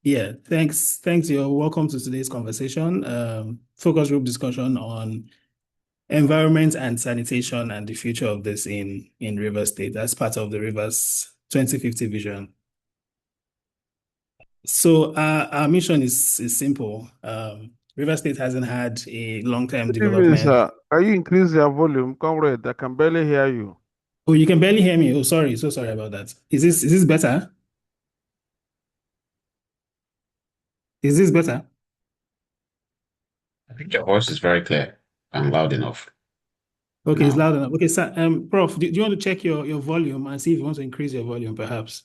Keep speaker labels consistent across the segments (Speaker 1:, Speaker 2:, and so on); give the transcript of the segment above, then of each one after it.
Speaker 1: Yeah, thanks. Thanks. You're welcome to today's conversation. Focus group discussion on environment and sanitation and the future of this in Rivers State as part of the Rivers 2050 vision. So our mission is simple. Rivers State hasn't had a long-term
Speaker 2: Good evening,
Speaker 1: development.
Speaker 2: sir. Can you increase your volume, comrade? I can barely hear you.
Speaker 1: Oh, you can barely hear me. Oh, sorry. So sorry about that. Is this better? Is this better?
Speaker 3: I think your voice is very clear and loud enough
Speaker 1: Okay, it's
Speaker 3: now.
Speaker 1: loud enough. Okay, sir, Prof, do you want to check your volume and see if you want to increase your volume, perhaps?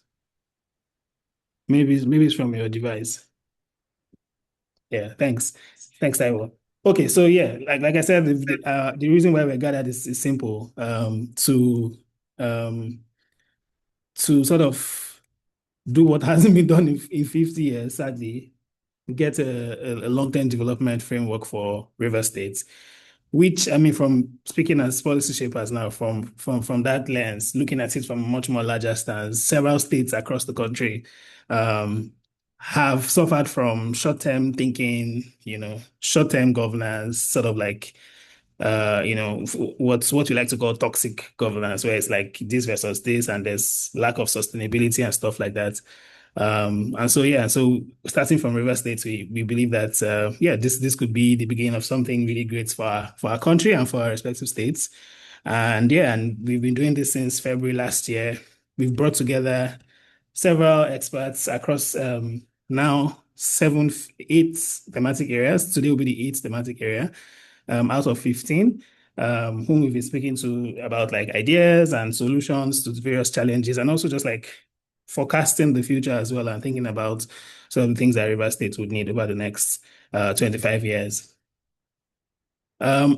Speaker 1: Maybe it's from your device. Yeah, thanks. Thanks, Taiwo. Okay, so yeah, like I said, the reason why we're gathered is simple. Um to sort of do what hasn't been done in 50 years, sadly, get a long-term development framework for River States. Which I mean, from speaking as policy shapers now, from that lens, looking at it from a much more larger stance, several states across the country um, have suffered from short-term thinking, short-term governance, sort of like what we like to call toxic governance, where it's like this versus this, and there's lack of sustainability and stuff like that. And so yeah, so starting from River State, we believe that yeah, this could be the beginning of something really great for our country and for our respective states. And yeah, and we've been doing this since February last year. We've brought together several experts across now eight thematic areas. Today will be the eighth thematic area out of 15, whom we've been speaking to about like ideas and solutions to various challenges, and also just like forecasting the future as well and thinking about some of the things that River State would need over the next 25 years.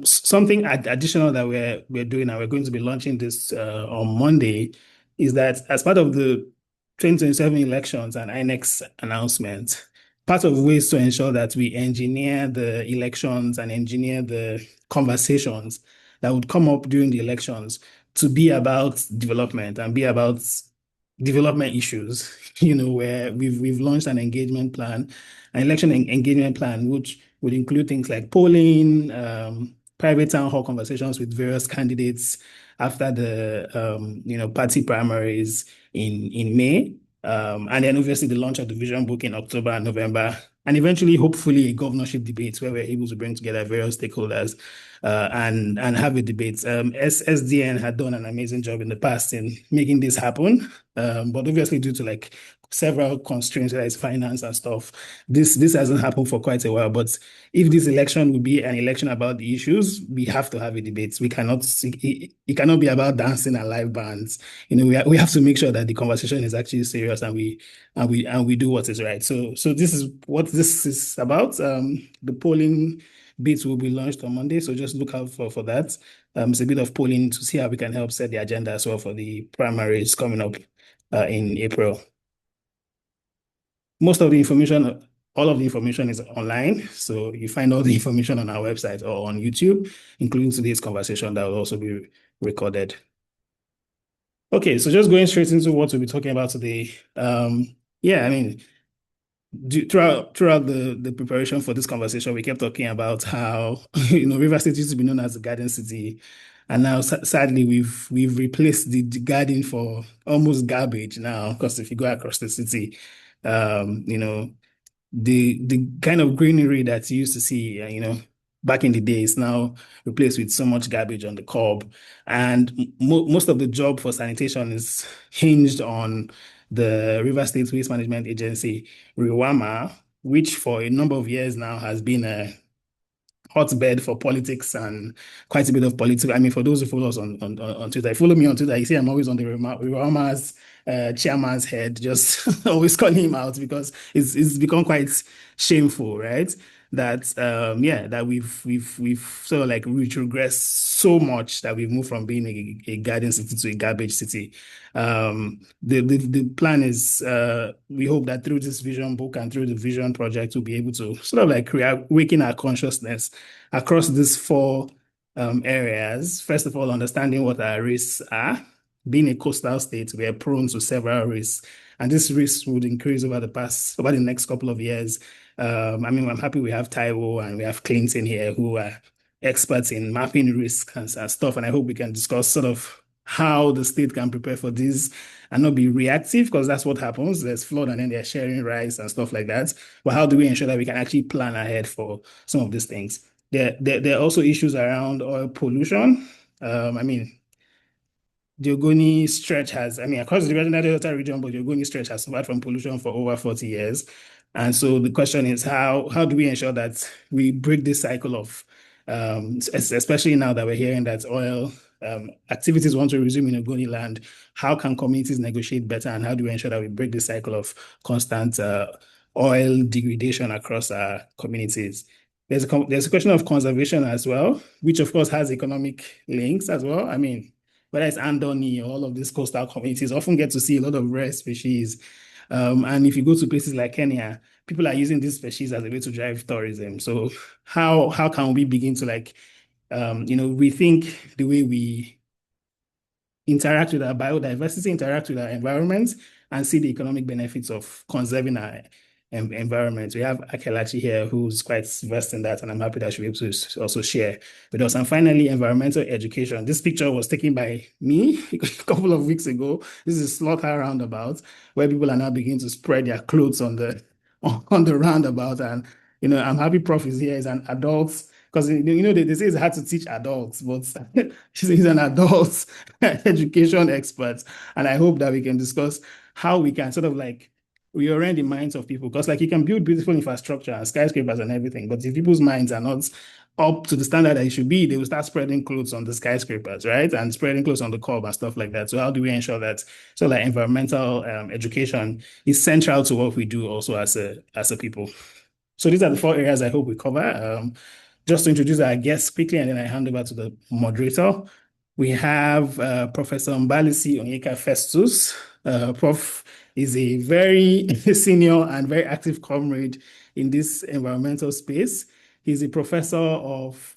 Speaker 1: Something additional that we're doing, and we're going to be launching this on Monday, is that as part of the 2027 elections and INEC's announcement, part of ways to ensure that we engineer the elections and engineer the conversations that would come up during the elections to be about development and be about development issues, where we've launched an engagement plan, an election engagement plan, which would include things like polling, private town hall conversations with various candidates after the party primaries in May, and then obviously the launch of the vision book in October and November, and eventually, hopefully, a governorship debate where we're able to bring together various stakeholders and have a debate. SDN had done an amazing job in the past in making this happen, but obviously due to like several constraints, like finance and stuff, this hasn't happened for quite a while. But if this election will be an election about the issues, we have to have a debate. We cannot it cannot be about dancing and live bands. We have to make sure that the conversation is actually serious and we do what is right. So this is what this is about. The polling bits will be launched on Monday, so just look out for that. It's a bit of polling to see how we can help set the agenda as well for the primaries coming up in April. Most of the information, all of the information is online. So you find all the information on our website or on YouTube, including today's conversation that will also be recorded. Okay, so just going straight into what we'll be talking about today. Yeah, I mean, throughout the preparation for this conversation, we kept talking about how River State used to be known as the Garden City, and now sadly we've replaced the garden for almost garbage now. Because if you go across the city, the kind of greenery that you used to see, back in the day is now replaced with so much garbage on the curb. And most of the job for sanitation is hinged on the River State Waste Management Agency, RIWAMA, which for a number of years now has been a hotbed for politics and quite a bit of politics. I mean, for those who follow us on Twitter, follow me on Twitter, you see I'm always on the Rama's chairman's head, just always calling him out because it's become quite shameful, right? That yeah, that we've sort of like retrogressed so much that we've moved from being a garden city to a garbage city. The plan is we hope that through this vision book and through the vision project, we'll be able to sort of like awaken our consciousness across these four areas. First of all, understanding what our risks are. Being a coastal state, we are prone to several risks And this risk would increase over the next couple of years. I mean, I'm happy we have Taiwo and we have Clinton here who are experts in mapping risk and stuff. And I hope we can discuss sort of how the state can prepare for this and not be reactive, because that's what happens. There's flood and then they're sharing rice and stuff like that. But how do we ensure that we can actually plan ahead for some of these things? There are also issues around oil pollution. I mean, the Ogoni stretch has, I mean, across the Regional Delta region, but the Ogoni stretch has suffered from pollution for over 40 years. And so the question is, how do we ensure that we break this cycle of, especially now that we're hearing that oil activities want to resume in Ogoni land, how can communities negotiate better, and how do we ensure that we break the cycle of constant oil degradation across our communities? There's a question of conservation as well, which of course has economic links as well. I mean, whether it's Andoni or all of these coastal communities, often get to see a lot of rare species. And if you go to places like Kenya, people are using these species as a way to drive tourism. So how can we begin to rethink the way we interact with our biodiversity, interact with our environment, and see the economic benefits of conserving our environment? We have Akelachi here who's quite versed in that, and I'm happy that she'll be able to also share with us. And finally, environmental education. This picture was taken by me a couple of weeks ago. This is Slaughter Roundabout, where people are now beginning to spread their clothes on the roundabout. And I'm happy Prof is here. He's an adult, because they say it's hard to teach adults, but he's an adult education expert. And I hope that we can discuss how we can sort of reorient the minds of people, because you can build beautiful infrastructure and skyscrapers and everything, but if people's minds are not up to the standard that it should be, they will start spreading clothes on the skyscrapers, right? And spreading clothes on the curb and stuff like that. So how do we ensure that environmental education is central to what we do also as a people? So these are the 4 areas I hope we cover. Just to introduce our guests quickly, and then I hand over to the moderator. We have Professor Mbalisi Onyeka Festus. Prof is a very senior and very active comrade in this environmental space. He's a professor of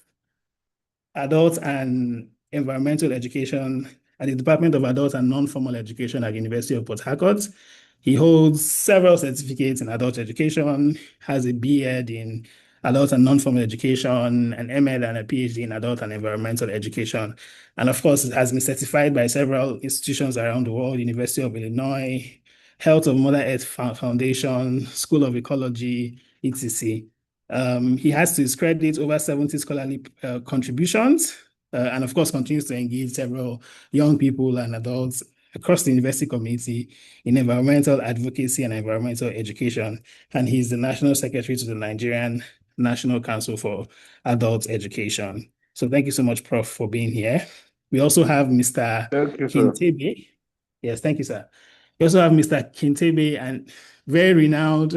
Speaker 1: adult and environmental education at the Department of Adult and Non-Formal Education at the University of Port Harcourt. He holds several certificates in adult education, has a B.Ed in adult and non-formal education, an M.Ed and a PhD in adult and environmental education. And of course, it has been certified by several institutions around the world: University of Illinois, Health of Mother Earth Foundation, School of Ecology, etc. He has to his credit over 70 scholarly contributions, and of course continues to engage several young people and adults across the university community in environmental advocacy and environmental education. And he's the National Secretary to the Nigerian National Council for Adult Education. So thank you so much, Prof, for being here. We also have Mr.
Speaker 2: Thank you, sir.
Speaker 1: Kintebe. Yes, thank you, sir. We also have Mr. Kintebe, and very renowned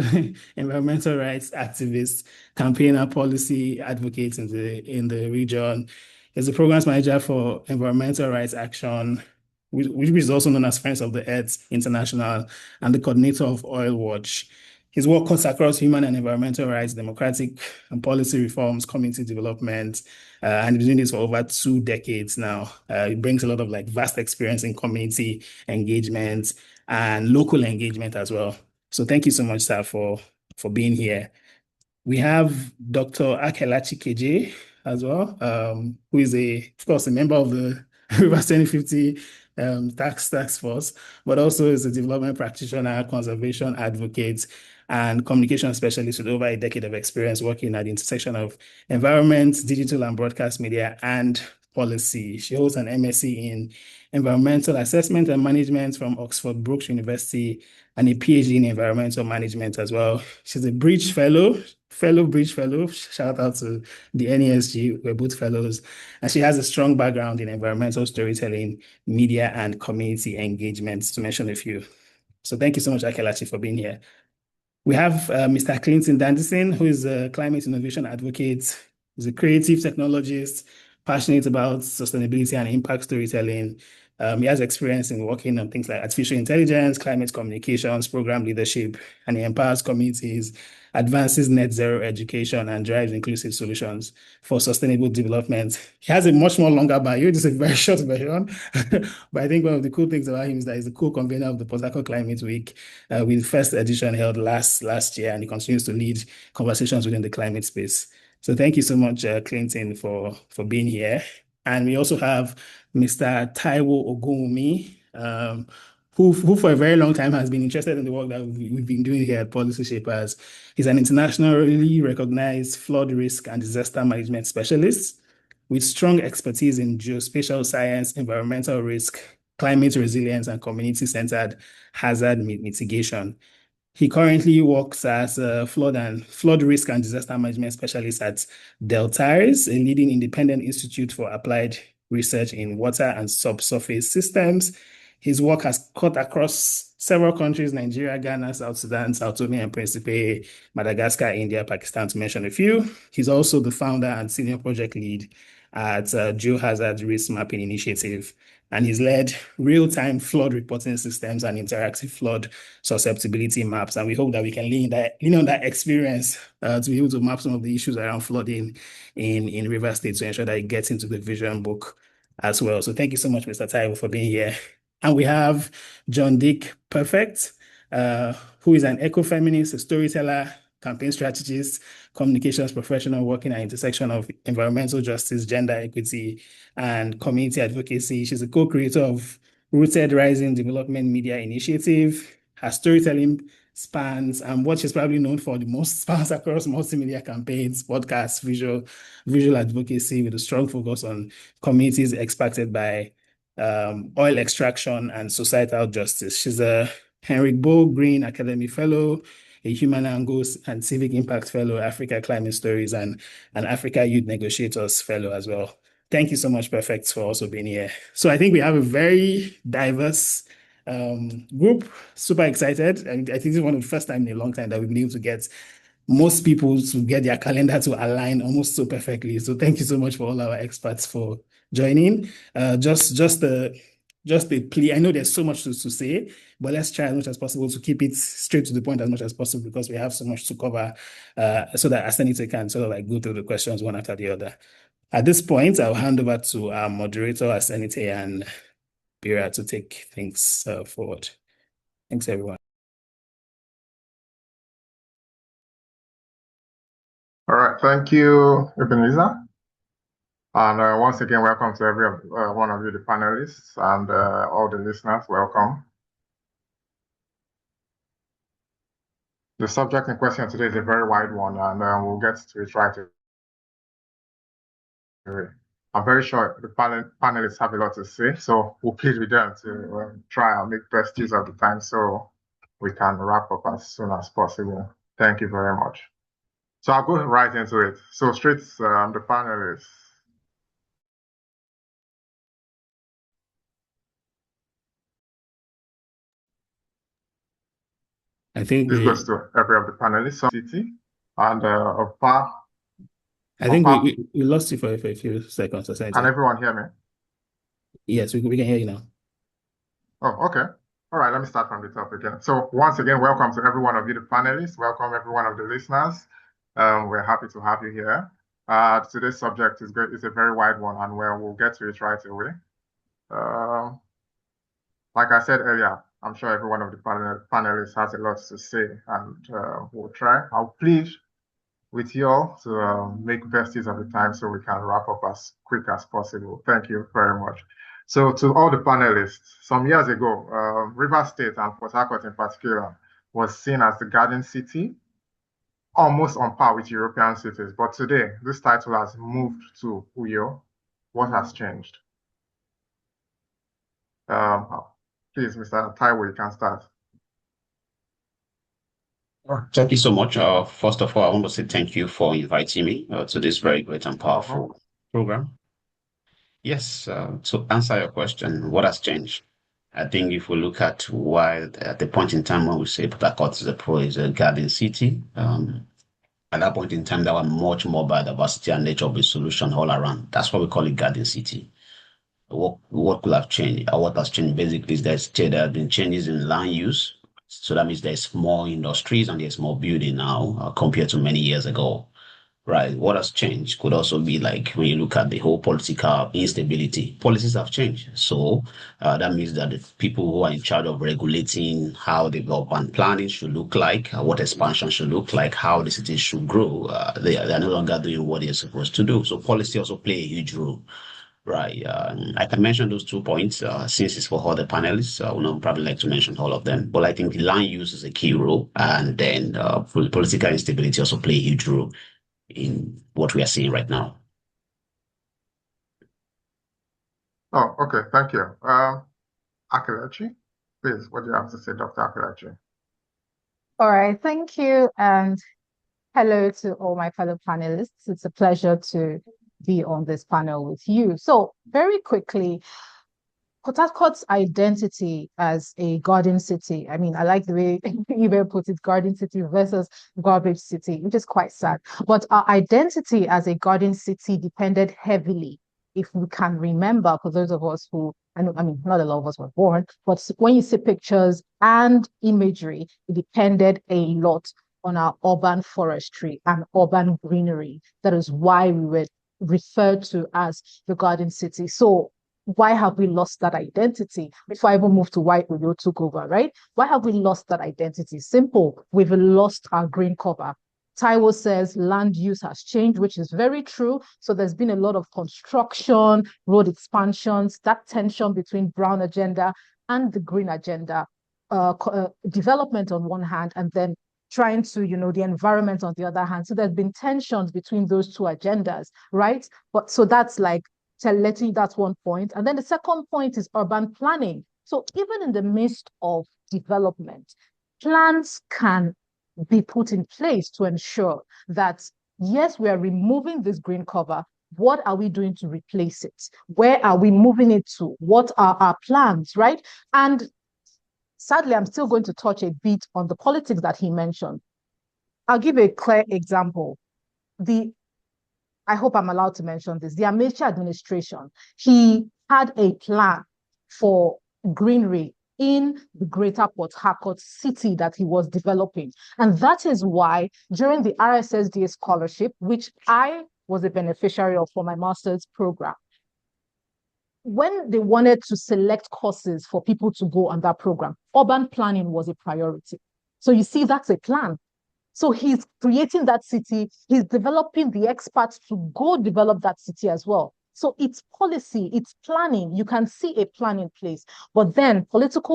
Speaker 1: environmental rights activist, campaigner, policy advocate in the region. He's the programs manager for environmental rights action, which is also known as Friends of the Earth International, and the coordinator of Oil Watch. His work cuts across human and environmental rights, democratic and policy reforms, community development, and he's been doing this for over 2 decades now. He brings a lot of vast experience in community engagement and local engagement as well. So thank you so much, sir, for being here. We have Dr. Akelachi Keje as well, who is of course, a member of the Rivers 2050 task force, but also is a development practitioner, conservation advocate, and communication specialist with over a decade of experience working at the intersection of environment, digital and broadcast media, and policy. She holds an MSc in environmental assessment and management from Oxford Brookes University, and a PhD in environmental management as well. She's a Bridge fellow Bridge fellow. Shout out to the NESG, we're both fellows. And she has a strong background in environmental storytelling, media, and community engagement, to mention a few. So thank you so much, Akelachi, for being here. We have Mr. Clinton Dandison, who is a climate innovation advocate. He's a creative technologist, passionate about sustainability and impact storytelling. He has experience in working on things like artificial intelligence, climate communications, program leadership, and he empowers communities, advances net zero education, and drives inclusive solutions for sustainable development. He has a much more longer bio. This is a very short version. But I think one of the cool things about him is that he's the co-convener of the Port Harcourt Climate Week, with the first edition held last year, and he continues to lead conversations within the climate space. So thank you so much, Clinton, for being here. And we also have Mr. Taiwo Ogunwumi, who for a very long time has been interested in the work that we've been doing here at Policy Shapers. He's an internationally recognized flood risk and disaster management specialist with strong expertise in geospatial science, environmental risk, climate resilience, and community-centered hazard mitigation. He currently works as a flood risk and disaster management specialist at Deltares, a leading independent institute for applied research in water and subsurface systems. His work has cut across several countries: Nigeria, Ghana, South Sudan, Sao Tome and Principe, Madagascar, India, Pakistan, to mention a few. He's also the founder and senior project lead at Geohazard Risk Mapping Initiative, and he's led real-time flood reporting systems and interactive flood susceptibility maps. And we hope that we can lean on that experience to be able to map some of the issues around flooding in River State to ensure that it gets into the vision book as well. So thank you so much, Mr. Taiwo, for being here. And we have John Dick Perfect, who is an ecofeminist, a storyteller, campaign strategist, communications professional working at intersection of environmental justice, gender equity, and community advocacy. She's a co-creator of Rooted Rising Development Media Initiative. Her storytelling spans and what she's probably known for the most spans across multimedia campaigns, podcasts, visual advocacy with a strong focus on communities impacted by oil extraction and societal justice. She's a Henrik Boll Green Academy Fellow, a Human Angles and Civic Impact Fellow, Africa Climate Stories, and an Africa Youth Negotiators Fellow as well. Thank you so much, Perfect, for also being here. So I think we have a very diverse group. Super excited. And I think this is one of the first time in a long time that we've been able to get most people to get their calendar to align almost so perfectly. So thank you so much for all our experts for joining. Just a plea. I know there's so much to say, but let's try as much as possible to keep it straight to the point as much as possible because we have so much to cover, so that Asenite can sort of like go through the questions one after the other. At this point, I'll hand over to our moderator, Asenite and Bira, to take things forward. Thanks, everyone.
Speaker 4: All right, thank you, Ebenezer. And once again, welcome to every one of you, the panelists, and all the listeners, welcome. The subject in question today is a very wide one, and we'll get to it right away. I'm very sure the panelists have a lot to say, so we'll plead with them to try and make best use of the time so we can wrap up as soon as possible. Thank you very much. So I'll go right into it. So straight the panelists.
Speaker 1: I think
Speaker 4: this goes to every of the panelists. City and
Speaker 1: I think we lost you for a few seconds.
Speaker 4: Can everyone hear me?
Speaker 1: Yes, we can hear you now.
Speaker 4: Oh, okay. All right, let me start from the top again. So once again, welcome to every one of you, the panelists. Welcome every one of the listeners. We're happy to have you here. Today's subject is great. It's a very wide one, and we'll get to it right away. Like I said earlier, I'm sure every one of the panelists has a lot to say, and we'll try. I'll plead with you all to make best use of the time so we can wrap up as quick as possible. Thank you very much. So to all the panelists, some years ago, River State and Port Harcourt in particular was seen as the garden city, almost on par with European cities. But today, this title has moved to Uyo. What has changed? Please, Mr. Taiwo, you can start.
Speaker 3: Thank you so much. First of all, I want to say thank you for inviting me to this very great and powerful program. Yes, to answer your question, what has changed? I think if we look at why at the point in time when we say Port Harcourt is a garden city, at that point in time, there were much more biodiversity and nature-based solution all around. That's why we call it garden city. what could have changed? What has changed basically is there have been changes in land use. So that means there's more industries and there's more building now compared to many years ago. Right. What has changed could also be like when you look at the whole political instability, policies have changed. So that means that the people who are in charge of regulating how the urban planning should look like, what expansion should look like, how the city should grow, they are no longer doing what they're supposed to do. So policy also play a huge role. Right. I can mention those 2 points since it's for all the panelists. I would not probably like to mention all of them, but I think the land use is a key role, and then political instability also play a huge role in what we are seeing right now.
Speaker 4: Oh, okay. Thank you. Akelachi, please, what do you have to say, Dr. Akelachi?
Speaker 5: All right, thank you. And hello to all my fellow panelists. It's a pleasure to be on this panel with you. So very quickly, Port Harcourt's identity as a garden city. I mean, I like the way you put it, garden city versus garbage city, which is quite sad. But our identity as a garden city depended heavily, if we can remember, for those of us who, I mean, not a lot of us were born, but when you see pictures and imagery, it depended a lot on our urban forestry and urban greenery. That is why we were referred to as the garden city. So why have we lost that identity? Before I even move to why Uyo took over, right? Why have we lost that identity? Simple. We've lost our green cover. Taiwo says land use has changed, which is very true. So there's been a lot of construction, road expansions, that tension between brown agenda and the green agenda, development on one hand, and then trying to, the environment on the other hand. So there's been tensions between those two agendas, right? But so that's like letting that's one point. And then the second point is urban planning. So even in the midst of development, plans can be put in place to ensure that, yes, we are removing this green cover. What are we doing to replace it? Where are we moving it to? What are our plans, right? And sadly, I'm still going to touch a bit on the politics that he mentioned. I'll give a clear example. I hope I'm allowed to mention this. The Amaechi administration, he had a plan for greenery in the greater Port Harcourt city that he was developing. And that is why during the RSSDA scholarship, which I was a beneficiary of for my master's program, when they wanted to select courses for people to go on that program, urban planning was a priority. So you see, that's a plan. So he's creating that city, he's developing the experts to go develop that city as well. So it's policy, it's planning. You can see a plan in place, but then politics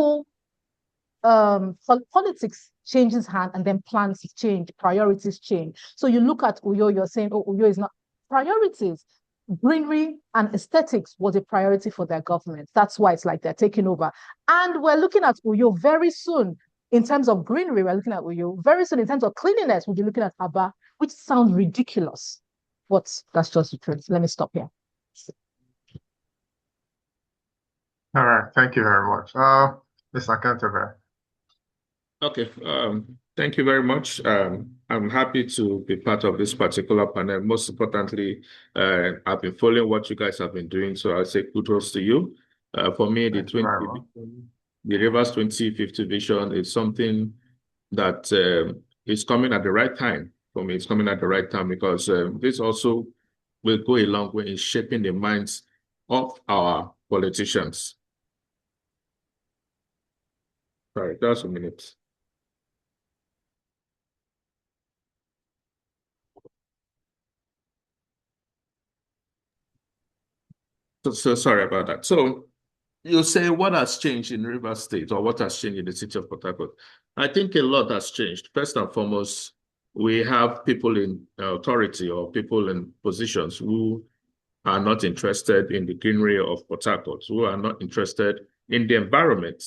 Speaker 5: changes hand, and then plans change, priorities change. So you look at Uyo, you're saying, oh, Uyo is not priorities. Greenery and aesthetics was a priority for their government. That's why it's like they're taking over. And we're looking at Uyo very soon. In terms of greenery, we're looking at Uyo. Very soon, in terms of cleanliness, we'll be looking at Aba, which sounds ridiculous. But that's just the truth. Let me stop here.
Speaker 4: All right, thank you very much. Mr. Kentebe.
Speaker 6: Okay, thank you very much. I'm happy to be part of this particular panel. Most importantly, I've been following what you guys have been doing, so I'll say kudos to you. For me, the Rivers 2050 vision is something that is coming at the right time. For me, it's coming at the right time because this also will go a long way in shaping the minds of our politicians. Sorry, just a minute. So sorry about that. So you say what has changed in Rivers State or what has changed in the city of Port Harcourt? I think a lot has changed. First and foremost, we have people in authority or people in positions who are not interested in the greenery of Port Harcourt, who are not interested in the environment.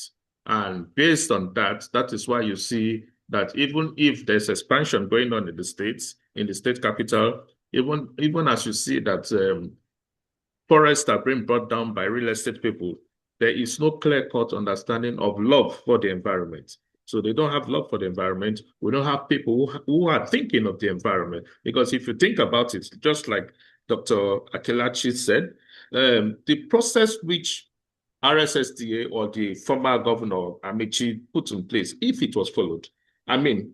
Speaker 6: And based on that, that is why you see that even if there's expansion going on in the states, in the state capital, even as you see that forests are being brought down by real estate people, there is no clear-cut understanding of love for the environment. So they don't have love for the environment. We don't have people who are thinking of the environment. Because if you think about it, just like Dr. Akelachi said, the process which RSSDA or the former governor Amici put in place, if it was followed, I mean,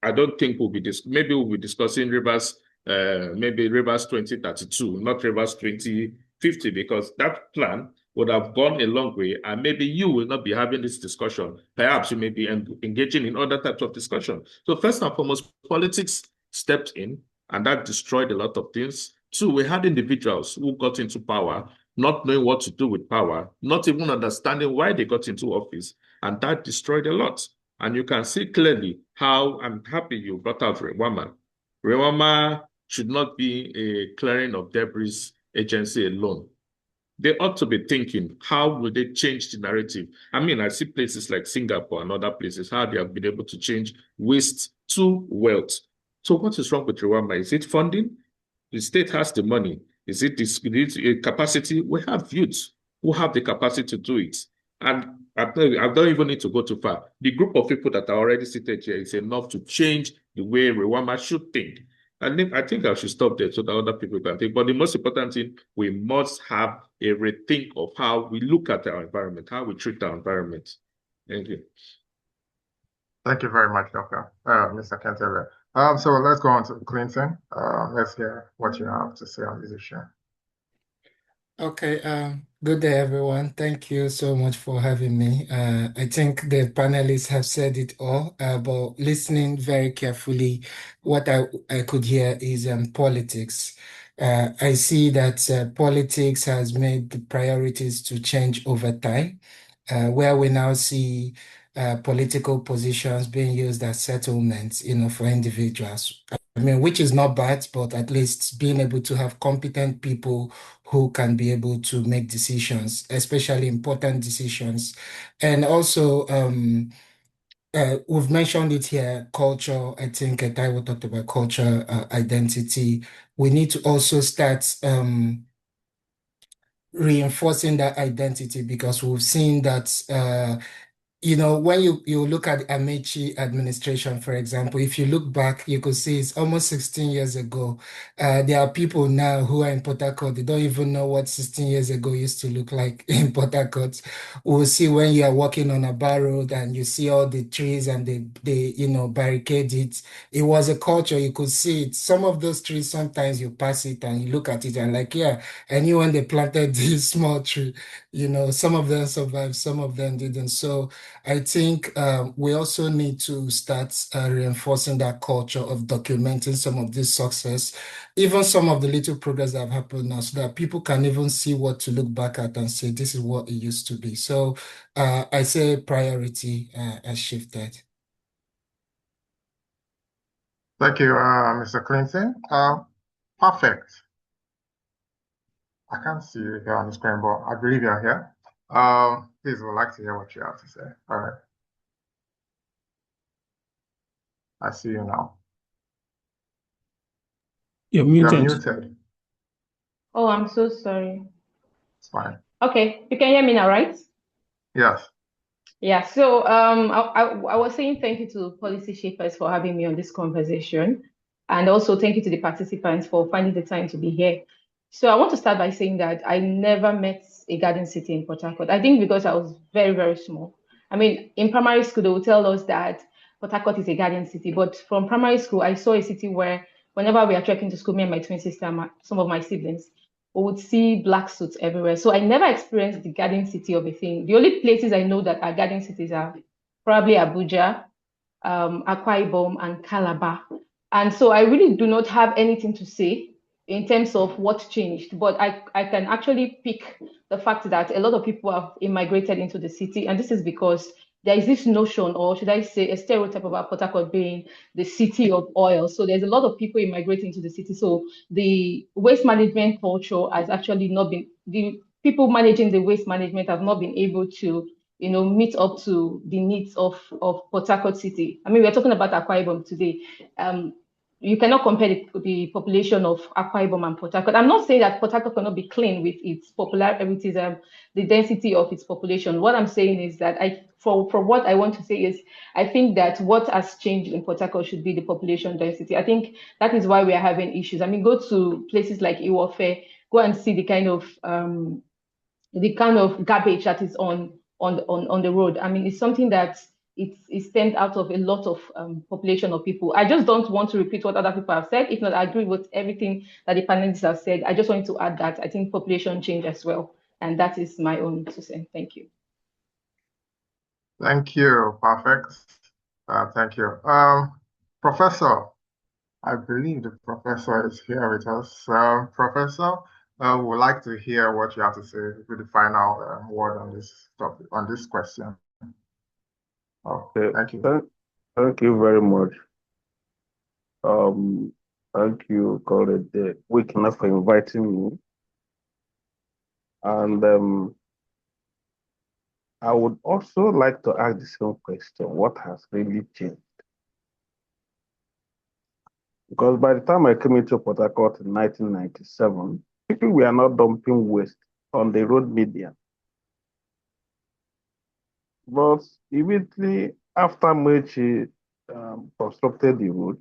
Speaker 6: I don't think maybe we'll be discussing Rivers, maybe Rivers 2032, not Rivers 2050, because that plan would have gone a long way, and maybe you will not be having this discussion. Perhaps you may be engaging in other types of discussion. So first and foremost, politics stepped in, and that destroyed a lot of things. Two, we had individuals who got into power not knowing what to do with power, not even understanding why they got into office, and that destroyed a lot. And you can see clearly how I'm happy you brought out Rewama. Rewama should not be a clearing of debris agency alone. They ought to be thinking, how will they change the narrative? I mean, I see places like Singapore and other places, how they have been able to change waste to wealth. So what is wrong with Rewama? Is it funding? The state has the money. Is it this capacity? We have youths who have the capacity to do it. And I don't even need to go too far. The group of people that are already seated here is enough to change the way Rewama should think. And I think I should stop there so that other people can think. But the most important thing, we must have a rethink of how we look at our environment, how we treat our environment. Thank you.
Speaker 4: Thank you very much, Mr. Kentele. So let's go on to Clinton. Let's hear what you have to say on this issue.
Speaker 7: Okay, good day, everyone. Thank you so much for having me. I think the panelists have said it all, but listening very carefully, what I could hear is politics. I see that politics has made the priorities to change over time, where we now see political positions being used as settlements, for individuals. I mean, which is not bad, but at least being able to have competent people who can be able to make decisions, especially important decisions. And also, we've mentioned it here, culture. I think Taiwo talked about culture, identity. We need to also start reinforcing that identity, because we've seen that when you look at Amici administration, for example, if you look back, you could see it's almost 16 years ago. There are people now who are in Port Harcourt. They don't even know what 16 years ago used to look like in Port Harcourt. We'll see when you are walking on a bar road and you see all the trees and they barricade it. It was a culture. You could see it. Some of those trees, sometimes you pass it and you look at it and like, yeah, I knew when they planted this small tree, some of them survived, some of them didn't. So I think we also need to start reinforcing that culture of documenting some of this success, even some of the little progress that have happened now, so that people can even see what to look back at and say, this is what it used to be. So I say priority has shifted.
Speaker 4: Thank you, Mr. Clinton. Perfect. I can't see you here on the screen, but I believe you're here. Please, would like to hear what you have to say. All right. I see you now.
Speaker 1: You're
Speaker 4: You're
Speaker 1: muted.
Speaker 4: muted.
Speaker 8: Oh, I'm so sorry.
Speaker 4: It's fine.
Speaker 8: Okay, you can hear me now, right?
Speaker 4: Yes.
Speaker 8: Yeah, so I was saying thank you to policy shapers for having me on this conversation, and also thank you to the participants for finding the time to be here. So I want to start by saying that I never met a garden city in Port Harcourt. I think because I was very, very small. I mean, in primary school, they would tell us that Port Harcourt is a garden city, but from primary school, I saw a city where whenever we are trekking to school, me and my twin sister, some of my siblings, we would see black suits everywhere. So I never experienced the garden city of a thing. The only places I know that are garden cities are probably Abuja, Akwa Ibom, and Calabar. And so I really do not have anything to say in terms of what changed, but I can actually pick the fact that a lot of people have immigrated into the city, and this is because there is this notion, or should I say, a stereotype about Port Harcourt being the city of oil. So there's a lot of people immigrating into the city. So the waste management culture has actually not been, the people managing the waste management have not been able to, meet up to the needs of Port Harcourt city. I mean, we're talking about Akwa Ibom today. You cannot compare the population of Akwa Ibom and Port Harcourt. I'm not saying that Port Harcourt cannot be clean with its popularity, the density of its population. What I'm saying is that for what I want to say is, I think that what has changed in Port Harcourt should be the population density. I think that is why we are having issues. I mean, go to places like Iwofe, go and see the kind of garbage that is on the road. I mean, it's something that it's stemmed out of a lot of population of people. I just don't want to repeat what other people have said. If not, I agree with everything that the panelists have said. I just wanted to add that I think population change as well. And that is my own to say. Thank you.
Speaker 4: Thank you. Perfect. Thank you. Professor, I believe the professor is here with us. Professor, would like to hear what you have to say with the final word on this topic, on this question. Thank you.
Speaker 2: Thank you very much. Thank you, Colleague Wikina, for inviting me. And I would also like to ask the same question: what has really changed? Because by the time I came into Port Harcourt in 1997, people were not dumping waste on the road median. But immediately after Mechi constructed the road,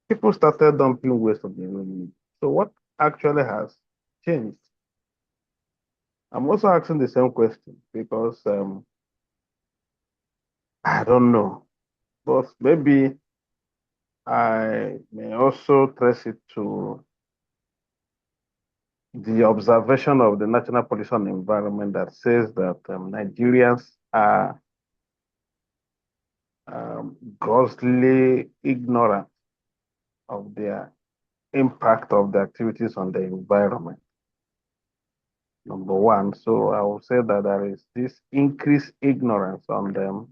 Speaker 2: people started dumping waste on the road median. So what actually has changed? I'm also asking the same question because I don't know, but maybe I may also trace it to the observation of the National Policy on Environment that says that Nigerians are grossly ignorant of their impact of the activities on the environment. Number one, so I will say that there is this increased ignorance on the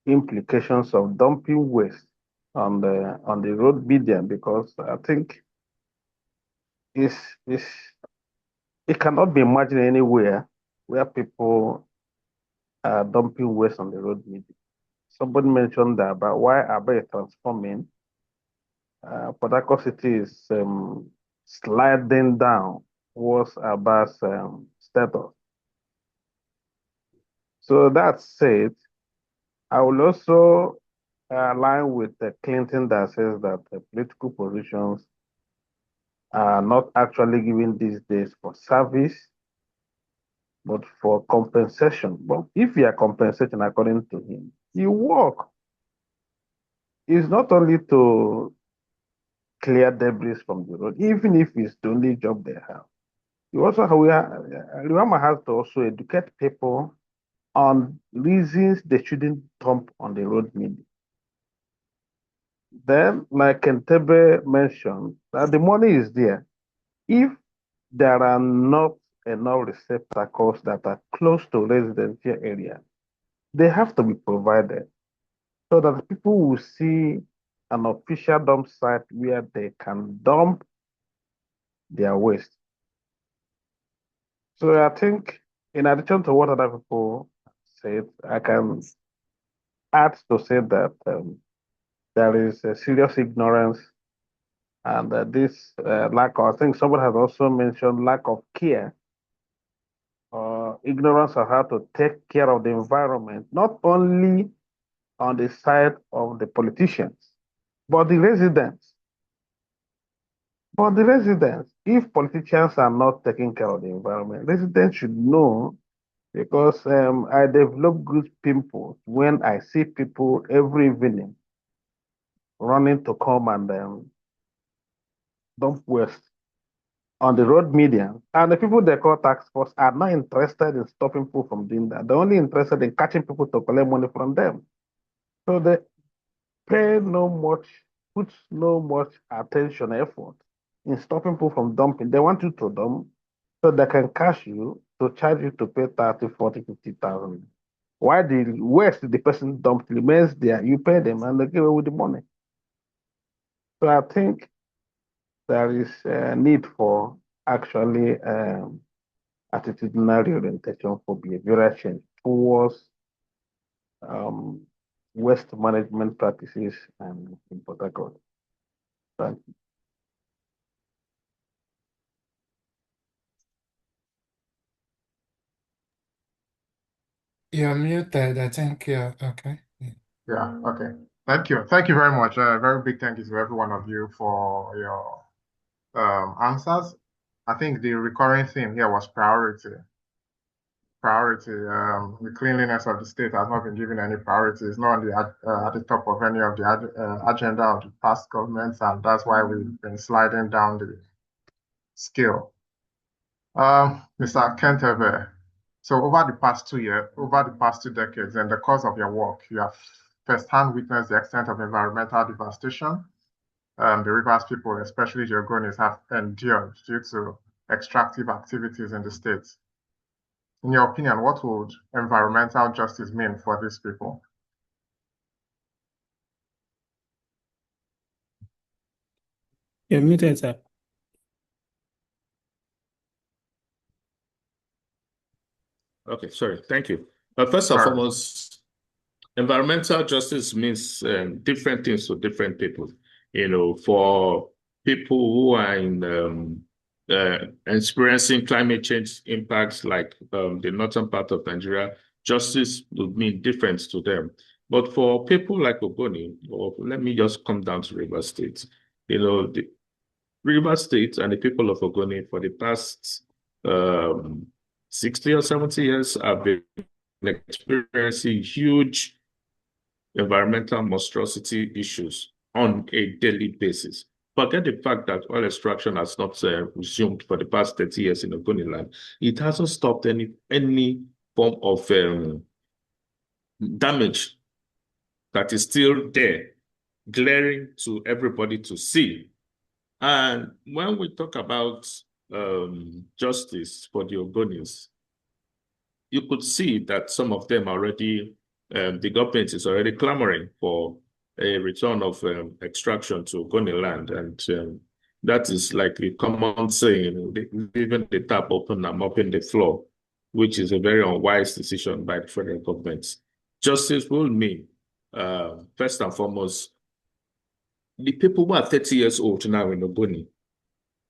Speaker 2: implications of dumping waste on the road median, because I think it cannot be imagined anywhere where people are dumping waste on the road median. Somebody mentioned that, but why are they transforming? Port Harcourt City is sliding down towards Abbas status. So that said, I will also align with Clinton that says that the political positions are not actually given these days for service, but for compensation. But if you are compensating according to him, you work. It's not only to clear debris from the road, even if it's the only job they have. You also Rwanda has to also educate people on reasons they shouldn't dump on the road median. Then, like Kentebe mentioned, that the money is there. If there are not enough receptacles that are close to residential area, they have to be provided so that people will see an official dump site where they can dump their waste. So I think, in addition to what other people said, I can add to say that there is a serious ignorance and this lack of, I think someone has also mentioned lack of care, ignorance of how to take care of the environment, not only on the side of the politicians, but the residents. But the residents, if politicians are not taking care of the environment, residents should know, because I develop good pimples when I see people every evening running to come and dump waste on the road median. And the people they call tax force are not interested in stopping people from doing that. They're only interested in catching people to collect money from them. So they put no much attention, effort in stopping people from dumping. They want you to dump so they can cash you to charge you to pay 30, 40, 50,000. Why the waste the person dumped remains there, you pay them and they give away with the money. So I think there is a need for actually attitudinal reorientation for behavioral change towards waste management practices and in Port Harcourt. Thank you.
Speaker 7: You're muted, I think. Yeah, okay.
Speaker 4: Yeah, okay. Thank you. Thank you very much. Very big thank you to every one of you for your answers. I think the recurring theme here was priority. Priority. The cleanliness of the state has not been given any priority. It's not on the, at the top of any of the agenda of the past governments, and that's why we've been sliding down the scale. Mr. Kentebe, so over the past 2 years, over the past 2 decades, in the course of your work, you have firsthand witnessed the extent of environmental devastation the rivers people, especially the Ogonis, have endured due to extractive activities in the state. In your opinion, what would environmental justice mean for these people?
Speaker 1: You're muted, sir.
Speaker 6: Okay, sorry. Thank you. But first and foremost, environmental justice means different things to different people. You know, for people who are in experiencing climate change impacts like the northern part of Nigeria, justice would mean different to them. But for people like Ogoni, or let me just come down to River State, you know, the River State and the people of Ogoni for the past 60 or 70 years have been experiencing huge environmental monstrosity issues on a daily basis. Forget the fact that oil extraction has not resumed for the past 30 years in Ogoni land. It hasn't stopped any form of damage that is still there, glaring to everybody to see. And when we talk about justice for the Ogonis, you could see that some of them already, the government is already clamoring for a return of extraction to Ogoni land. And that is like a common saying, leaving the tap open and mopping the floor, which is a very unwise decision by the federal government. Justice will mean, first and foremost, the people who are 30 years old now in Ogoni,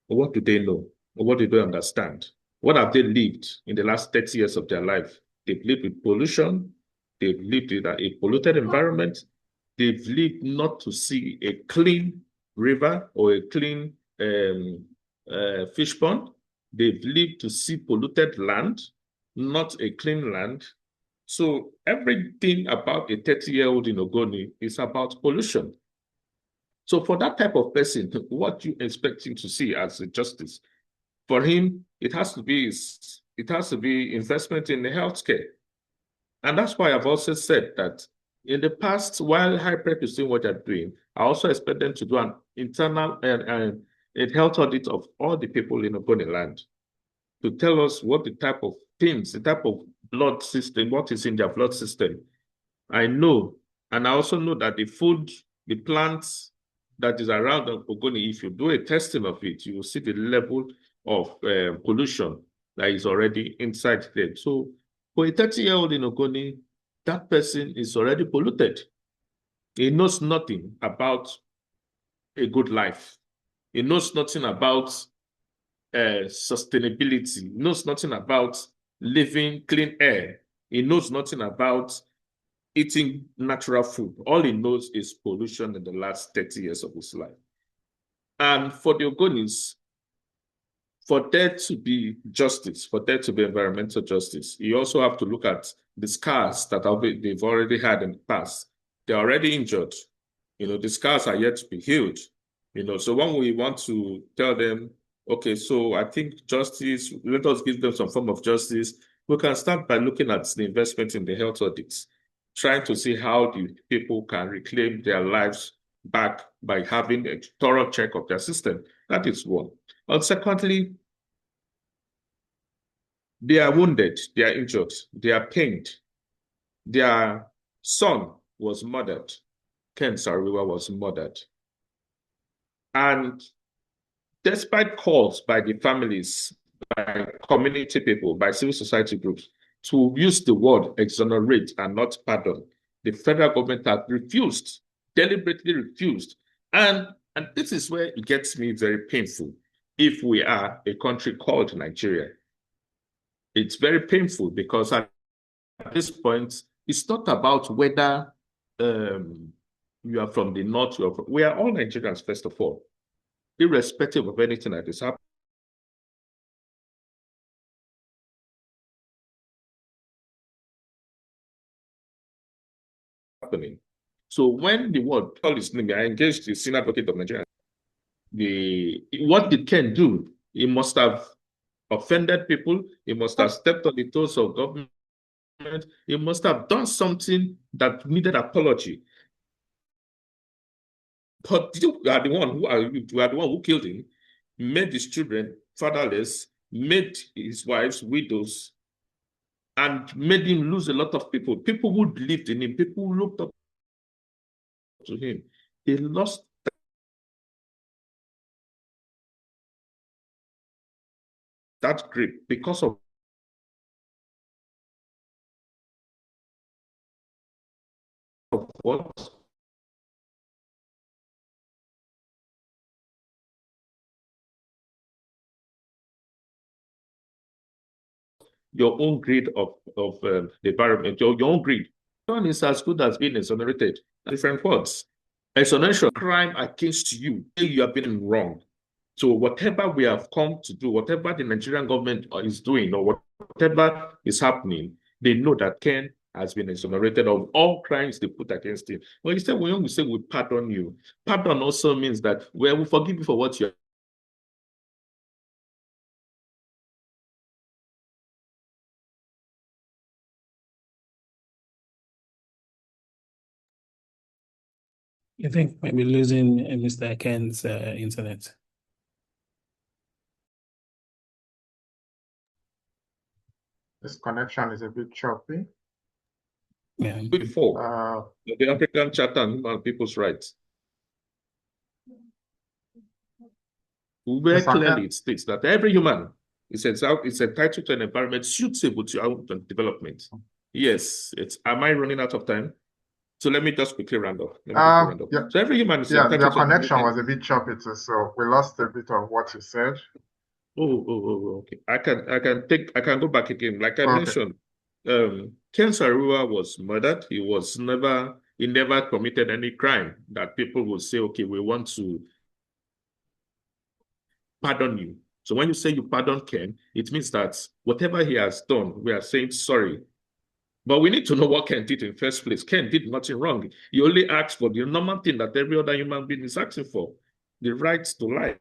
Speaker 6: what do they know? Or what do they understand? What have they lived in the last 30 years of their life? They've lived with pollution. They've lived in a polluted environment. They've lived not to see a clean river or a clean fish pond. They've lived to see polluted land, not a clean land. So everything about a 30-year-old in Ogoni is about pollution. So for that type of person, what do you expect him to see as a justice? For him, it has to be investment in the healthcare. And that's why I've also said that in the past, while HIPREC is doing what they're doing, I also expect them to do an internal and a health audit of all the people in Ogoni land to tell us what the type of things, the type of blood system, what is in their blood system. I know, and I also know that the food, the plants that is around Ogoni, if you do a testing of it, you will see the level of pollution that is already inside there. So for a 30-year-old in Ogoni, that person is already polluted. He knows nothing about a good life. He knows nothing about sustainability. He knows nothing about living clean air. He knows nothing about eating natural food. All he knows is pollution in the last 30 years of his life. And for the Ogonis, for there to be justice, for there to be environmental justice, you also have to look at the scars that they've already had in the past. They're already injured. You know, the scars are yet to be healed. You know, so when we want to tell them, okay, so I think justice, let us give them some form of justice, we can start by looking at the investment in the health audits, trying to see how the people can reclaim their lives back by having a thorough check of their system. That is one. And secondly, they are wounded, they are injured, they are pained. Their son was murdered. Ken Sariwa was murdered. And despite calls by the families, by community people, by civil society groups, to use the word exonerate and not pardon, the federal government has refused, deliberately refused. And this is where it gets me very painful. If we are a country called Nigeria, it's very painful because at this point, it's not about whether you are from the north, we are all Nigerians, first of all, irrespective of anything that is happening. happening. So when the word policy, I engaged the senior advocate of Nigeria, what it can do, it must have offended people, it must have stepped on the toes of government, it must have done something that needed apology. But you are the one who killed him, made his children fatherless, made his wives widows, and made him lose a lot of people. People who believed in him, people who looked up to him. They lost that grip because of what? Your own greed of the environment, your own greed. One is as good as being exonerated. Different words. Exoneration, crime against you, you have been wrong. So whatever we have come to do, whatever the Nigerian government is doing, or whatever is happening, they know that Ken has been exonerated of all crimes they put against him. When you say when we say we pardon you, pardon also means that we forgive you for what you
Speaker 1: I think maybe losing Mr. Ken's internet.
Speaker 4: This connection is a bit choppy.
Speaker 1: Yeah.
Speaker 6: Before the African Charter on Human People's Rights, where clearly it states that every human is entitled to an environment suitable to our development. Yes, am I running out of time? So let me just quickly round off.
Speaker 4: Yeah.
Speaker 6: So every human is entitled
Speaker 4: your
Speaker 6: to
Speaker 4: connection was a bit choppy too, so we lost a bit of what you said.
Speaker 6: Okay. I can go back again. Like I mentioned, Ken Sarua was murdered. He never committed any crime that people will say, okay, we want to pardon you. So when you say you pardon Ken, it means that whatever he has done, we are saying sorry. But we need to know what Ken did in the first place. Ken did nothing wrong. He only asked for the normal thing that every other human being is asking for, the right to life.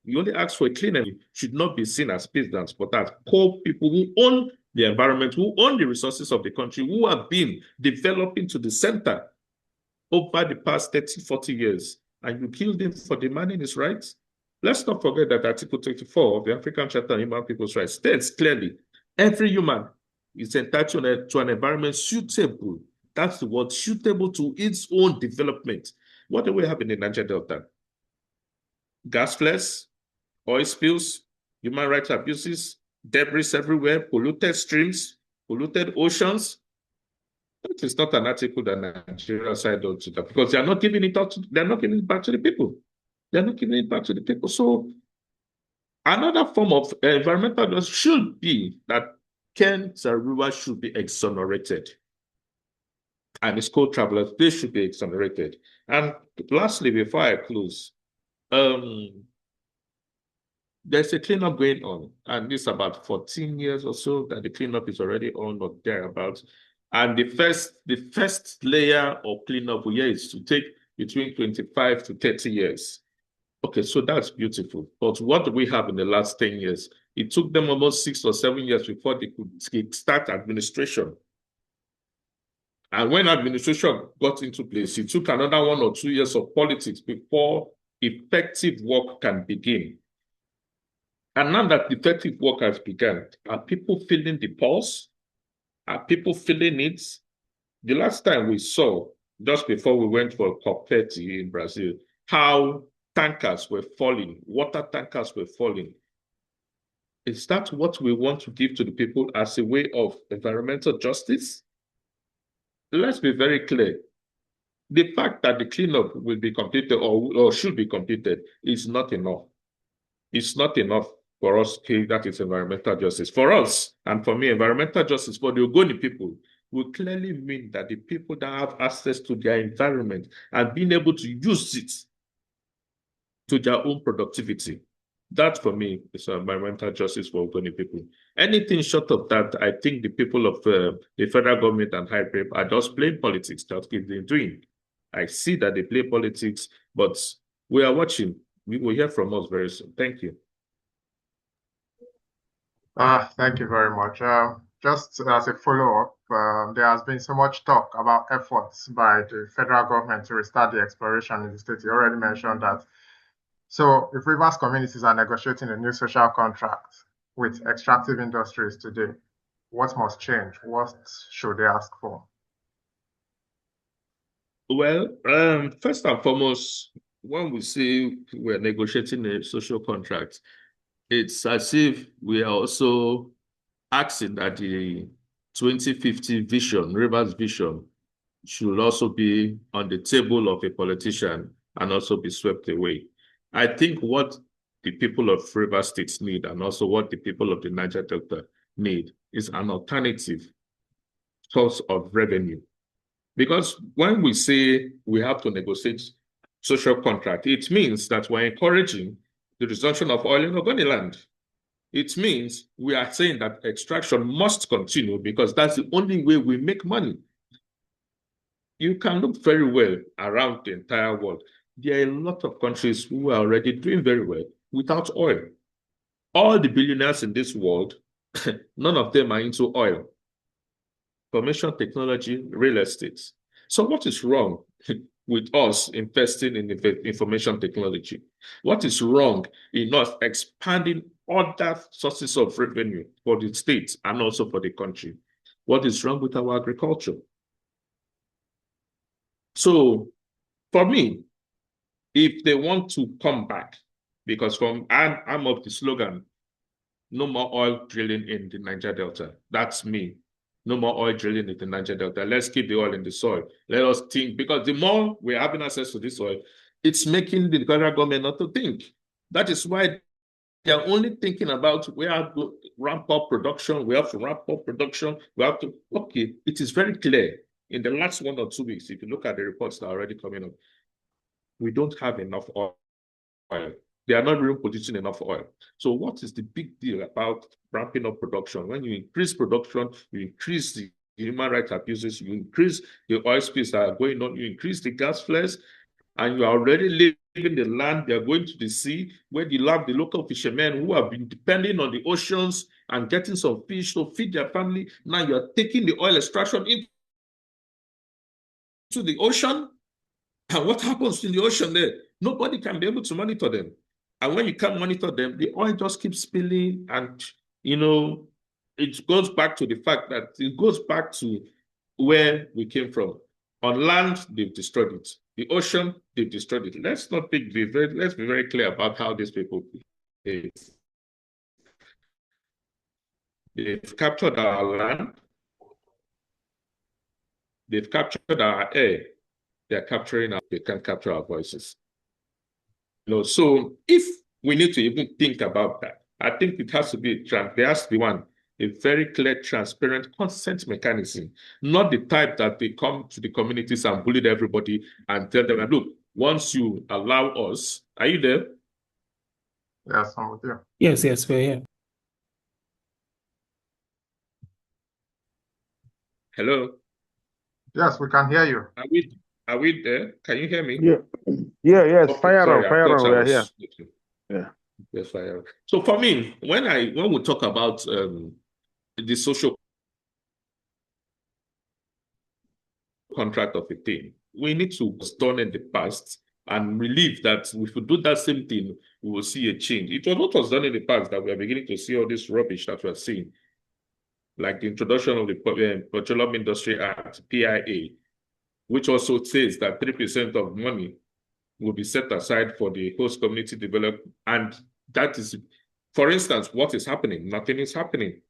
Speaker 6: You only ask for a clean environment, should not be seen as peasants, but as poor people who own the environment, who own the resources of the country, who have been developing to the center over the past 30, 40 years. And you killed him for demanding his rights? Let's not forget that Article 24 of the African Charter on Human People's Rights states clearly, every human is entitled to an environment suitable. That's the word, suitable to its own development. What do we have in the Niger Delta? Gas flares, oil spills, human rights abuses, debris everywhere, polluted streams, polluted oceans. That is not an article that Nigeria signed on to that because they are not giving it out. They're not giving it back to the people. They're not giving it back to the people. So another form of environmental justice should be that Ken Sarua should be exonerated. And his co-travelers, they should be exonerated. And lastly, before I close, there's a cleanup going on, and this is about 14 years or so that the cleanup is already on or thereabouts. And the first layer of cleanup here is to take between 25 to 30 years. Okay, so that's beautiful. But what do we have in the last 10 years? It took them almost 6 or 7 years before they could start administration. And when administration got into place, it took another 1 or 2 years of politics before effective work can begin. And now that effective work has begun, are people feeling the pulse? Are people feeling it? The last time we saw, just before we went for COP30 in Brazil, how tankers were falling, water tankers were falling. Is that what we want to give to the people as a way of environmental justice? Let's be very clear. The fact that the cleanup will be completed or should be completed is not enough. It's not enough for us, that is environmental justice. For us, and for me, environmental justice for the Ogoni people will clearly mean that the people that have access to their environment and being able to use it to their own productivity, That for me is environmental justice for Ogoni people. Anything short of that, I think the people of the federal government and high rep are just playing politics. That's what they're doing. I see that they play politics, but we are watching. We will hear from us very soon. Thank you.
Speaker 4: Thank you very much. Just as a follow-up, there has been so much talk about efforts by the federal government to restart the exploration in the state. You already mentioned that. So if Rivers communities are negotiating a new social contract with extractive industries today, what must change? What should they ask for?
Speaker 6: Well, first and foremost, when we say we're negotiating a social contract, it's as if we are also asking that the 2050 vision, Rivers vision, should also be on the table of a politician and also be swept away. I think what the people of Rivers State need and also what the people of the Niger Delta need is an alternative source of revenue. Because when we say we have to negotiate social contract, it means that we're encouraging the resumption of oil in Ogoni land. It means we are saying that extraction must continue because that's the only way we make money. You can look very well around the entire world. There are a lot of countries who are already doing very well without oil. All the billionaires in this world, none of them are into oil. Information technology, real estate. So what is wrong with us investing in information technology? What is wrong in us expanding other sources of revenue for the state and also for the country? What is wrong with our agriculture? So for me, if they want to come back, because I'm of the slogan, no more oil drilling in the Niger Delta. That's me. No more oil drilling in the Niger Delta. Let's keep the oil in the soil. Let us think, because the more we're having access to this oil, it's making the federal government not to think. That is why they're only thinking about we have to ramp up production. We have to ramp up production. We have to, okay, it is very clear. In the last 1 or 2 weeks, if you look at the reports that are already coming up, we don't have enough oil. They are not really producing enough oil. So what is the big deal about ramping up production? When you increase production, you increase the human rights abuses, you increase the oil spills that are going on, you increase the gas flares, and you are already leaving the land, they are going to the sea, where you have the local fishermen who have been depending on the oceans and getting some fish to feed their family. Now you are taking the oil extraction into the ocean. And what happens in the ocean there? Nobody can be able to monitor them. And when you can't monitor them, the oil just keeps spilling. And, it goes back to the fact that it goes back to where we came from. On land, they've destroyed it. The ocean, they've destroyed it. Let's be very clear about how these people behave. They've captured our land. They've captured our air. They're capturing they can capture our voices. So if we need to even think about that, I think it has to be, there has to be a very clear, transparent consent mechanism, not the type that they come to the communities and bully everybody and tell them, look, once you allow us, are you there?
Speaker 4: Yes, I'm with you.
Speaker 1: Yes, we're here.
Speaker 6: Hello?
Speaker 4: Yes, we can hear you.
Speaker 6: Are we there? Can you hear me?
Speaker 2: Yes.
Speaker 6: Okay,
Speaker 2: Fire
Speaker 6: sorry,
Speaker 2: on, we're here. Yeah.
Speaker 6: Yes, fire on. So for me, when we talk about the social contract of a thing, we need to done in the past and believe that if we do that same thing, we will see a change. It was what was done in the past that we are beginning to see all this rubbish that we're seeing, like the introduction of the Petroleum Industry Act, PIA, which also says that 3% of money will be set aside for the host community development. And that is, for instance, what is happening? Nothing is happening.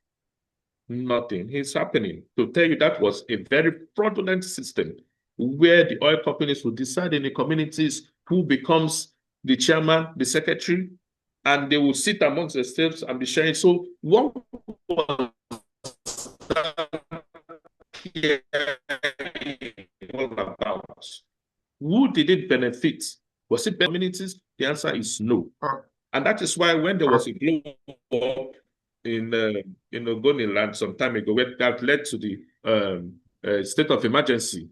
Speaker 6: Nothing is happening. To tell you, that was a very fraudulent system where the oil companies will decide in the communities who becomes the chairman, the secretary, and they will sit amongst themselves and be sharing. So what was all about? Who did it benefit? Was it communities? The answer is no. And that is why when there was a blow up in Ogoni land some time ago, where that led to the state of emergency,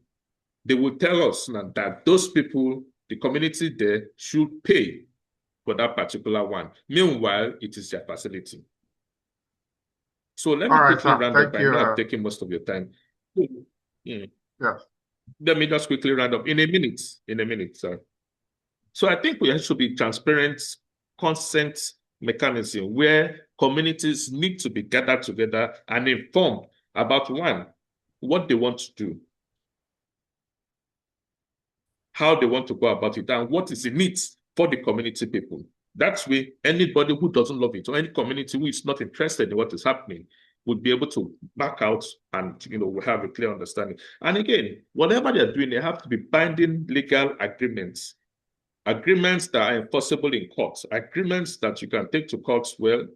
Speaker 6: they will tell us now that those people, the community there, should pay for that particular one. Meanwhile, it is their facility. So let me quickly round up. I know I've taken most of your time.
Speaker 4: Yes.
Speaker 6: Let me just quickly round up in a minute, sir. So I think we should be transparent consent mechanism where communities need to be gathered together and informed about one, what they want to do, how they want to go about it, and what is the needs for the community people. That way, anybody who doesn't love it or any community who is not interested in what is happening would be able to back out and we have a clear understanding. And again, whatever they're doing, they have to be binding legal agreements that are enforceable in courts, agreements that you can take to courts. Well,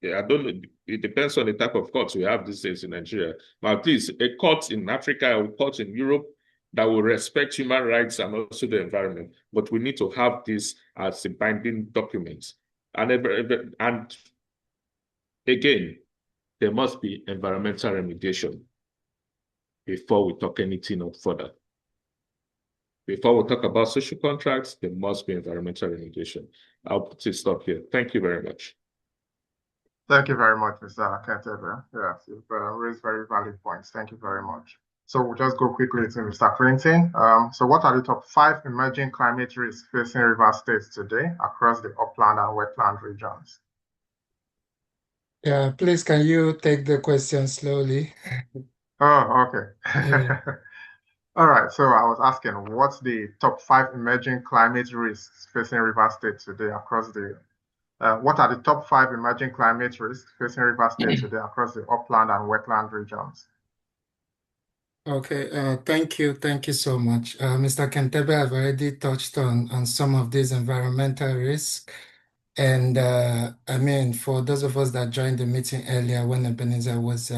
Speaker 6: I don't know, it depends on the type of courts we have these days in Nigeria. But at least a court in Africa or a court in Europe that will respect human rights and also the environment. But we need to have this as a binding document. And again, there must be environmental remediation before we talk anything up further. Before we talk about social contracts, there must be environmental remediation. I'll put it stop here. Thank you very much.
Speaker 4: Thank you very much, Mr. Kentebe. Yes, you've raised very valid points. Thank you very much. So we'll just go quickly to Mr. Clinton. So what are the top 5 emerging climate risks facing river states today across the upland and wetland regions?
Speaker 7: Yeah, please, can you take the question slowly?
Speaker 4: Oh, okay.
Speaker 7: Yeah.
Speaker 4: All right, so I was asking, what's the top 5 emerging climate risks facing river states today across the what are the top 5 emerging climate risks facing river states today across the upland and wetland regions?
Speaker 7: Okay, thank you so much. Mr. Kentebe have already touched on some of these environmental risks. And I mean, for those of us that joined the meeting earlier when Ebenezer was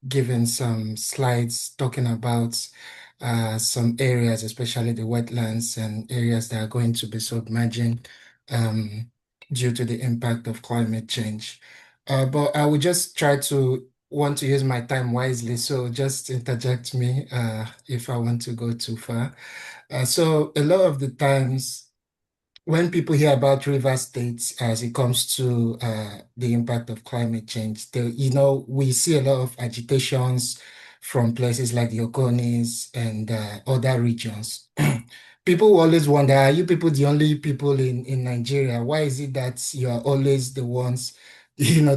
Speaker 7: giving some slides talking about some areas, especially the wetlands and areas that are going to be submerging due to the impact of climate change. But I would just want to use my time wisely, so just interject me if I want to go too far. So a lot of the times, when people hear about river states as it comes to the impact of climate change, we see a lot of agitations from places like the Oconis and other regions. People always wonder, are you people the only people in Nigeria? Why is it that you are always the ones,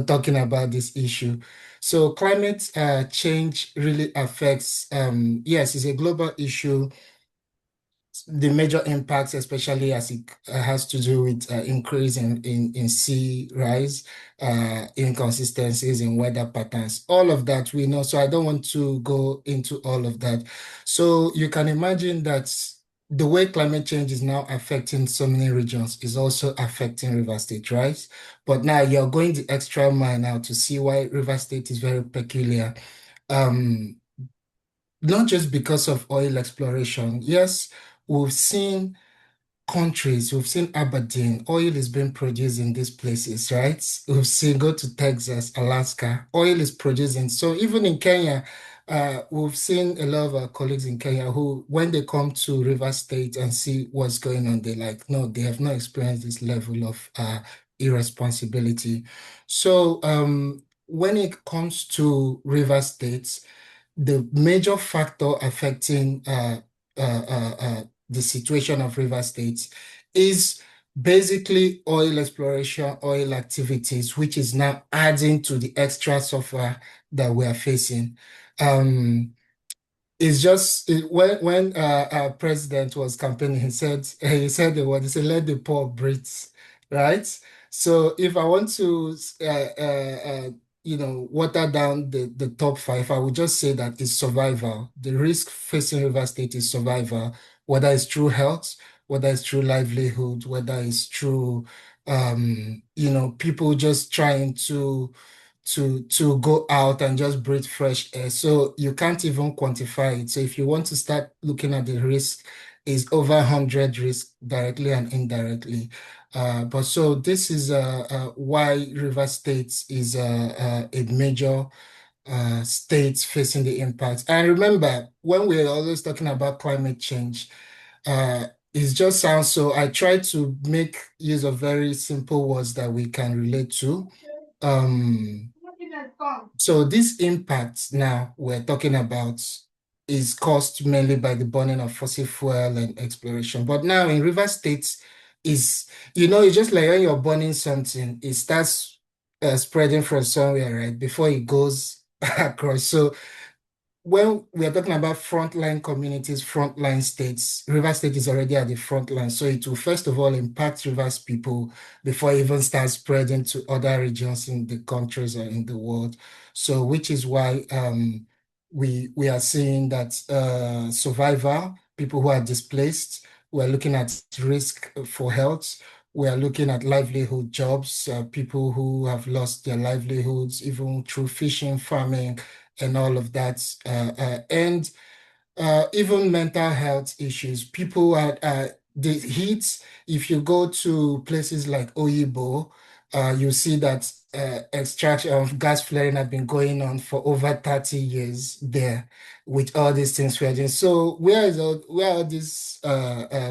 Speaker 7: talking about this issue? So climate change really affects, yes, it's a global issue. The major impacts, especially as it has to do with increase in sea rise, inconsistencies in weather patterns, all of that we know. So I don't want to go into all of that. So you can imagine that the way climate change is now affecting so many regions is also affecting River State, right? But now you're going the extra mile now to see why River State is very peculiar. Not just because of oil exploration. Yes, we've seen Aberdeen, oil is being produced in these places, right? We've seen, go to Texas, Alaska, oil is producing. So even in Kenya, we've seen a lot of our colleagues in Kenya who, when they come to River State and see what's going on, they're like, no, they have not experienced this level of irresponsibility. So when it comes to River States, the major factor affecting the situation of river states is basically oil exploration, oil activities, which is now adding to the extra suffer that we are facing. It's just when our president was campaigning, he said the word, he said, let the poor breathe, right? So if I want to water down the top 5, I would just say that it's survival. The risk facing River State is survival, whether it's through health, whether it's through livelihood, whether it's through people just trying to to go out and just breathe fresh air. So you can't even quantify it. So if you want to start looking at the risk, is over 100 risks directly and indirectly. But so this is why River State is a major states facing the impacts. And remember, when we're always talking about climate change, it just sounds so. I try to make use of very simple words that we can relate to. So this impact now we're talking about is caused mainly by the burning of fossil fuel and exploration. But now in River States is, it's just like when you're burning something, it starts spreading from somewhere, right? Before it goes across. So when we are talking about frontline communities, frontline states, River State is already at the front line. So it will first of all impact Rivers people before it even starts spreading to other regions in the countries or in the world. So which is why we are seeing that survival, people who are displaced, we're looking at risk for health. We are looking at livelihood jobs, people who have lost their livelihoods, even through fishing, farming, and all of that. And even mental health issues. People are the heat. If you go to places like Oyibo, you see that extraction of gas flaring have been going on for over 30 years there with all these things we're doing. So where are these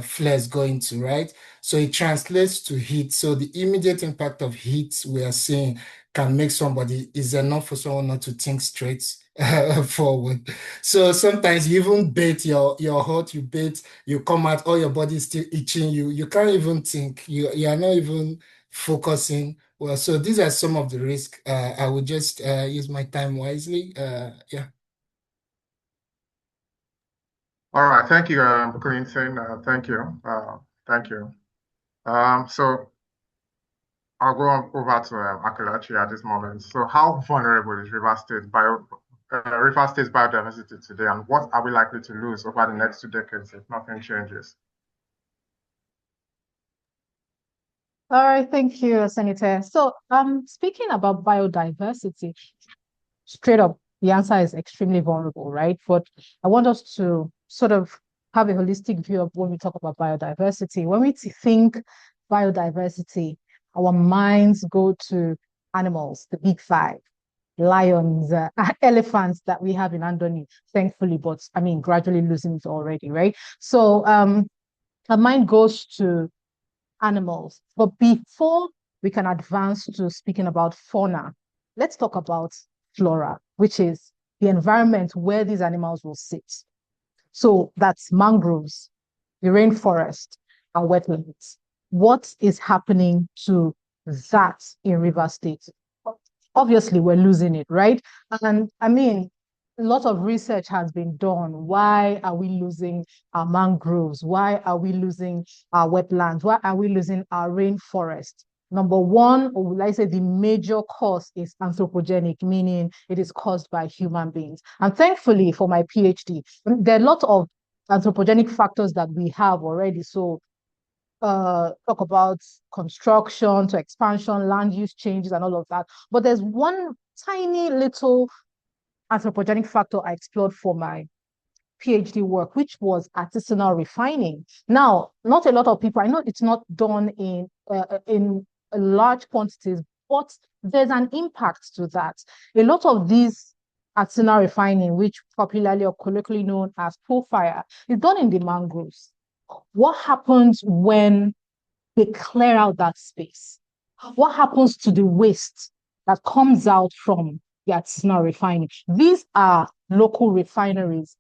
Speaker 7: flares going to, right? So it translates to heat. So the immediate impact of heat we are seeing can make somebody is enough for someone not to think straight forward. So sometimes you even bathe your hot, you bathe, you come out, all your body is still itching you. You can't even think. You are not even focusing. Well, so these are some of the risks. I would just use my time wisely. Yeah.
Speaker 4: All right, thank you, Clinton. Thank you. Thank you. So I'll go on over to Akelachi at this moment. So how vulnerable is River State's biodiversity today, and what are we likely to lose over the next 2 decades if nothing changes?
Speaker 5: All right, thank you, Senator. So, speaking about biodiversity, straight up, the answer is extremely vulnerable, right? But I want us to sort of have a holistic view of when we talk about biodiversity. When we think biodiversity, our minds go to animals, the big five, lions, elephants that we have in Andoni, thankfully, but I mean, gradually losing it already, right? So, our mind goes to animals. But before we can advance to speaking about fauna, let's talk about flora, which is the environment where these animals will sit. So that's mangroves, the rainforest, and wetlands. What is happening to that in River State? Obviously, we're losing it, right? And I mean, a lot of research has been done. Why are we losing our mangroves? Why are we losing our wetlands? Why are we losing our rainforest? Number one, or would I say the major cause is anthropogenic, meaning it is caused by human beings. And thankfully for my PhD, there are a lot of anthropogenic factors that we have already. So talk about construction to expansion, land use changes, and all of that. But there's one tiny little anthropogenic factor I explored for my PhD work, which was artisanal refining. Now, not a lot of people, I know it's not done in large quantities, but there's an impact to that. A lot of these artisanal refining, which popularly or colloquially known as coal fire, is done in the mangroves. What happens when they clear out that space? What happens to the waste that comes out from the artisanal refining? These are local refineries.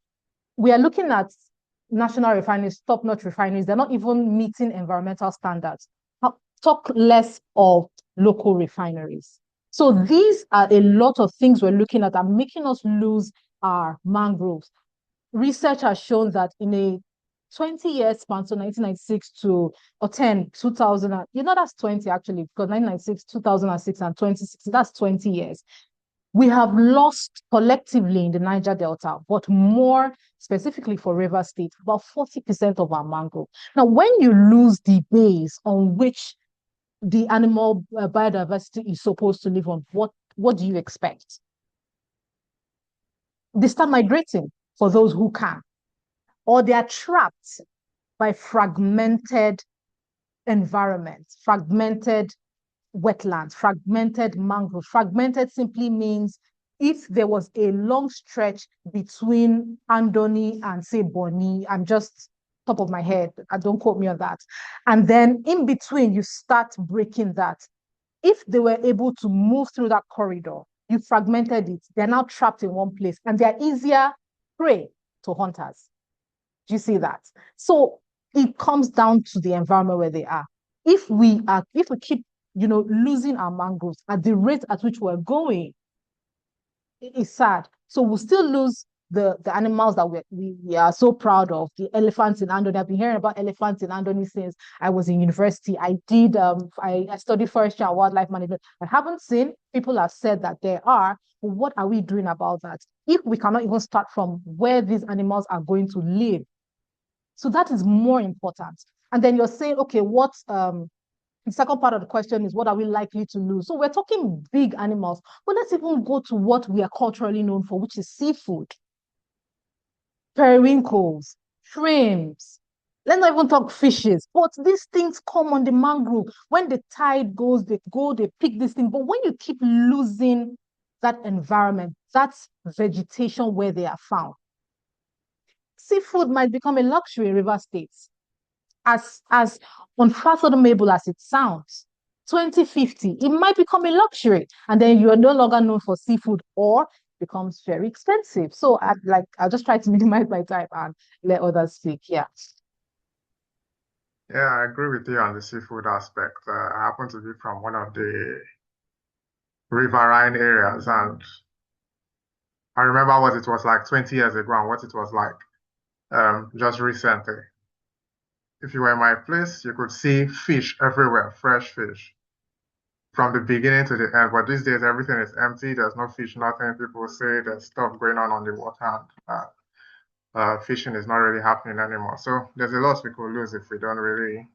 Speaker 5: We are looking at national refineries, top-notch refineries. They're not even meeting environmental standards. Talk less of local refineries. So these are a lot of things we're looking at that are making us lose our mangroves. Research has shown that in a 20-year span, so 1996 to or 10, 2000, that's 20 actually, because 1996, 2006, and 2016, that's 20 years. We have lost collectively in the Niger Delta, but more specifically for River State, about 40% of our mangrove. Now, when you lose the base on which the animal biodiversity is supposed to live on, what what do you expect? They start migrating for those who can, or they are trapped by fragmented environments, fragmented wetlands, fragmented mangrove. Fragmented simply means if there was a long stretch between Andoni and say Boni, I'm just top of my head, don't quote me on that. And then in between, you start breaking that. If they were able to move through that corridor, you fragmented it, they're now trapped in one place and they're easier prey to hunters. Do you see that? So it comes down to the environment where they are. If we keep, losing our mangroves at the rate at which we're going, it is sad. So we'll still lose the animals that we are so proud of, the elephants in Andoni. I've been hearing about elephants in Andoni since I was in university. I studied forestry and wildlife management. I haven't seen, people have said that there are, but what are we doing about that? If we cannot even start from where these animals are going to live. So that is more important. And then you're saying, okay, the second part of the question is, what are we likely to lose? So we're talking big animals, but let's even go to what we are culturally known for, which is seafood. Periwinkles, shrimps. Let's not even talk fishes, but these things come on the mangrove. When the tide goes, they pick this thing. But when you keep losing that environment, that's vegetation where they are found. Seafood might become a luxury in river states. As unfathomable as it sounds, 2050, it might become a luxury, and then you are no longer known for seafood, or becomes very expensive. So I'll just try to minimize my time and let others speak. Yeah.
Speaker 4: Yeah, I agree with you on the seafood aspect. I happen to be from one of the riverine areas, and I remember what it was like 20 years ago and what it was like just recently. If you were in my place, you could see fish everywhere, fresh fish, from the beginning to the end. But these days, everything is empty. There's no fish, nothing. People say there's stuff going on the water, and fishing is not really happening anymore. So there's a lot we could lose if we don't really,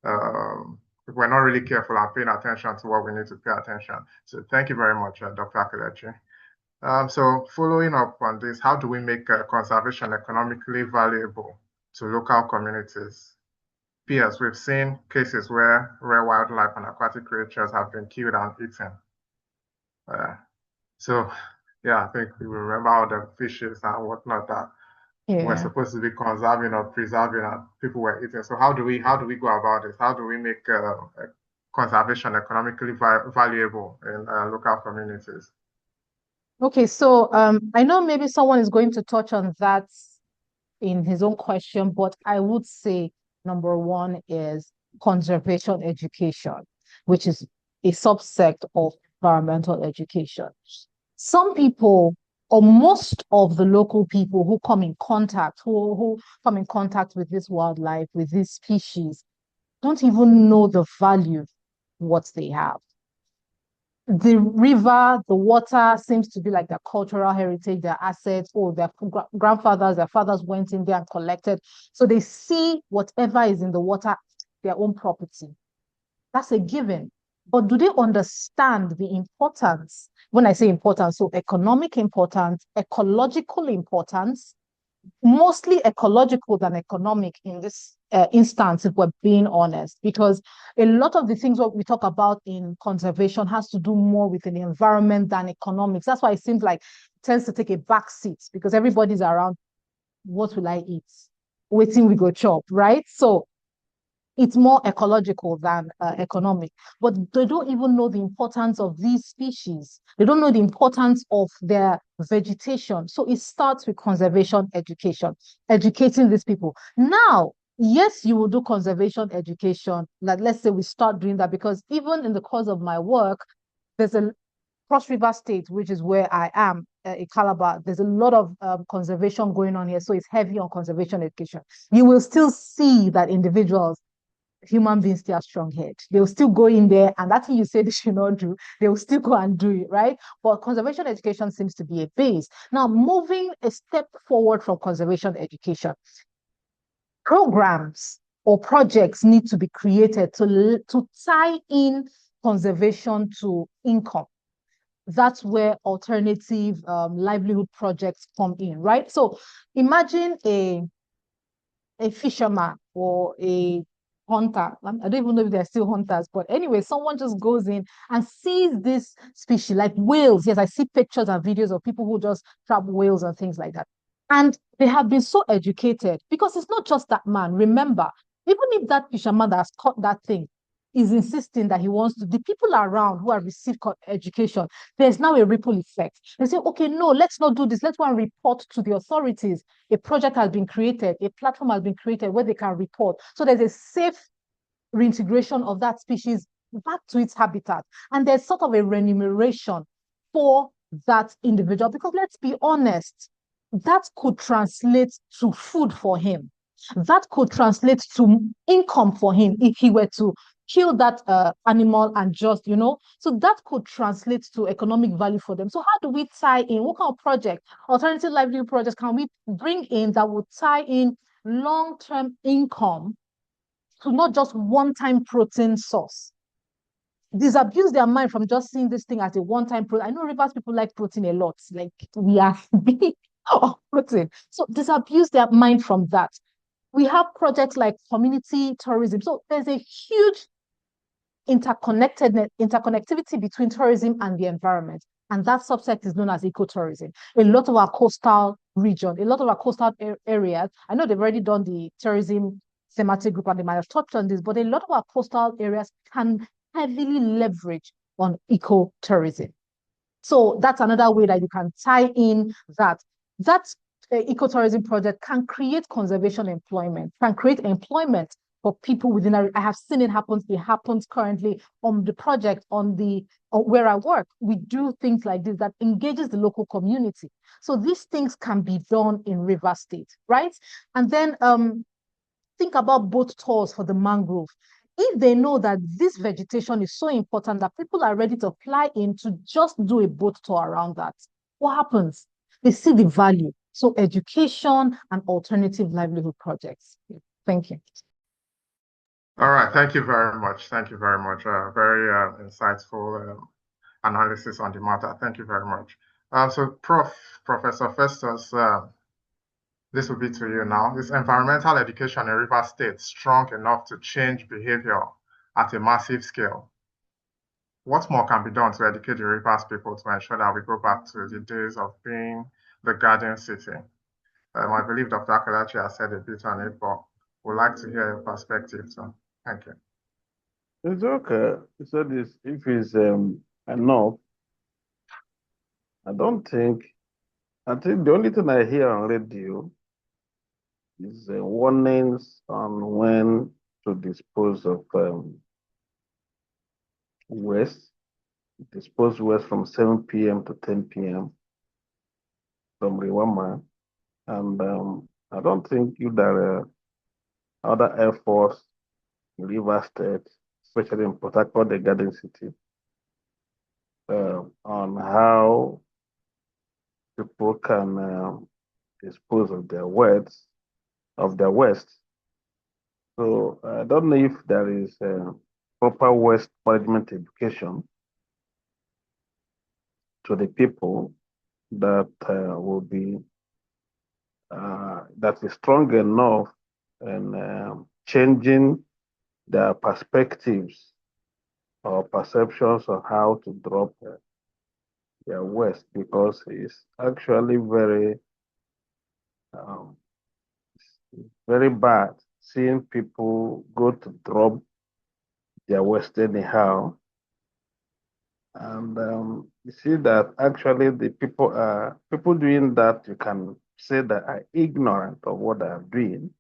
Speaker 4: if we're not really careful and paying attention to what we need to pay attention. So thank you very much, Dr. Akelechi. So following up on this, how do we make conservation economically valuable to local communities? P.S. We've seen cases where rare wildlife and aquatic creatures have been killed and eaten. So, yeah, I think we remember all the fishes and whatnot that we're supposed to be conserving or preserving and people were eating. So how do we go about this? How do we make conservation economically valuable in local communities?
Speaker 5: Okay, so I know maybe someone is going to touch on that in his own question, but I would say number one is conservation education, which is a subsect of environmental education. Some people, or most of the local people who come in contact, who come in contact with this wildlife, with these species, don't even know the value what they have. The river, the water seems to be like their cultural heritage, their assets, or their grandfathers, their fathers went in there and collected. So they see whatever is in the water, their own property. That's a given. But do they understand the importance? When I say importance, so economic importance, ecological importance, mostly ecological than economic in this instance, if we're being honest, because a lot of the things what we talk about in conservation has to do more with the environment than economics. That's why it seems like it tends to take a back seat, because everybody's around, what will I eat? Waiting we go chop, right? So it's more ecological than economic, but they don't even know the importance of these species. They don't know the importance of their vegetation. So it starts with conservation education, educating these people. Now, yes, you will do conservation education. Like, let's say we start doing that, because even in the course of my work, there's a Cross River State, which is where I am, in Calabar. There's a lot of conservation going on here. So it's heavy on conservation education. You will still see that individuals, human beings, still have strong head. They'll still go in there, and that thing you say they should not do, they will still go and do it, right? But conservation education seems to be a base. Now, moving a step forward from conservation education, programs or projects need to be created to tie in conservation to income. that's where alternative livelihood projects come in, right? So imagine a fisherman or a hunter. I don't even know if they're still hunters, but anyway, someone just goes in and sees this species like whales. Yes, I see pictures and videos of people who just trap whales and things like that. And they have been so educated because it's not just that man. Remember, even if that fisherman that has caught that thing is insisting that he wants to, the people around who have received education, there's now a ripple effect. They say, okay, no, let's not do this. Let's go and report to the authorities. A project has been created, a platform has been created where they can report. So there's a safe reintegration of that species back to its habitat. And there's sort of a remuneration for that individual because let's be honest, that could translate to food for him. That could translate to income for him if he were to kill that animal and just, so that could translate to economic value for them. So how do we tie in? What kind of project, alternative livelihood projects can we bring in that would tie in long-term income to not just one-time protein source? Disabuse their mind from just seeing this thing as a one-time protein. I know Rivers people like protein a lot. Like we are big of protein. So disabuse their mind from that. We have projects like community tourism. So there's a huge interconnectivity between tourism and the environment. And that subset is known as ecotourism. A lot of our coastal region, a lot of our coastal areas, I know they've already done the tourism thematic group and they might have touched on this, but a lot of our coastal areas can heavily leverage on ecotourism. So that's another way that you can tie in that. That ecotourism project can create conservation employment, can create employment for people within I have seen it happen. It happens currently on the project on where I work. We do things like this that engages the local community. So these things can be done in River State, right? And then think about boat tours for the mangrove. If they know that this vegetation is so important that people are ready to fly in to just do a boat tour around that, what happens? They see the value. So education and alternative livelihood projects. Thank you.
Speaker 4: All right, thank you very much. Thank you very much. Very insightful analysis on the matter. Thank you very much. So, Professor Festus, this will be to you now. Is environmental education in River State strong enough to change behavior at a massive scale? What more can be done to educate the Rivers people to ensure that we go back to the days of being the garden city? I believe Dr. Akalachi has said a bit on it, but we'd like to hear your perspective. So, thank you.
Speaker 2: It's okay. So this, if it's enough, I think the only thing I hear on radio is warnings on when to dispose of waste. Dispose waste from 7 p.m. to 10 p.m. from Riwama. And I don't think there are other efforts in River State, especially in Port Harcourt, the Garden City, on how people can dispose of their waste. So I don't know if there is proper waste management education to the people that will be that is strong enough and changing their perspectives or perceptions on how to drop their waste, because it's actually very bad seeing people go to drop their waste anyhow. And you see that actually the people doing that, you can say that are ignorant of what they are doing,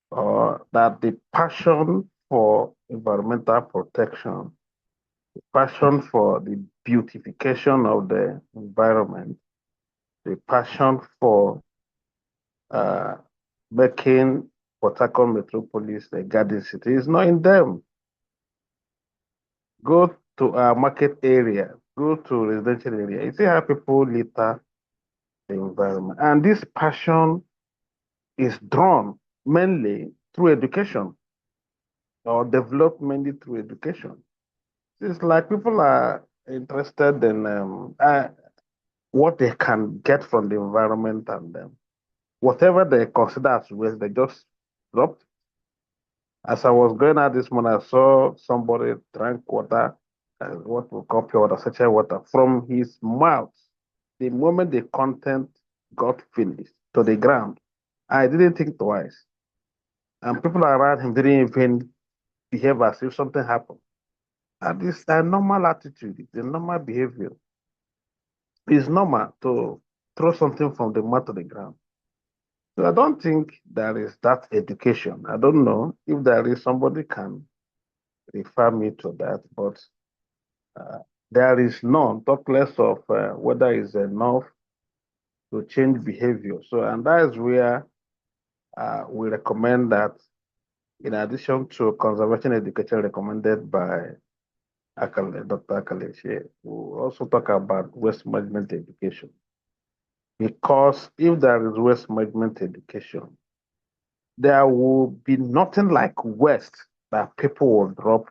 Speaker 2: or that the passion for environmental protection, the passion for the beautification of the environment, the passion for making Port Harcourt metropolis a garden city is not in them. Go to our market area, go to residential area, you see how people litter the environment. And this passion is drawn mainly through education, or developed mainly through education. It's like people are interested in what they can get from the environment, and whatever they consider as waste, they just drop. As I was going out this morning, I saw somebody drank water, what we call pure water, such water, from his mouth. The moment the content got finished to the ground, I didn't think twice. And people around him didn't even behave as if something happened. And it's a normal attitude, it's a normal behavior. It's normal to throw something from the mouth to the ground. So I don't think there is that education. I don't know if there is, somebody can refer me to that, but uh, there is none, talk less of whether it's enough to change behavior. So, and that is where we recommend that, in addition to conservation education recommended by Dr. Akaleche, we also talk about waste management education. Because if there is waste management education, there will be nothing like waste that people will drop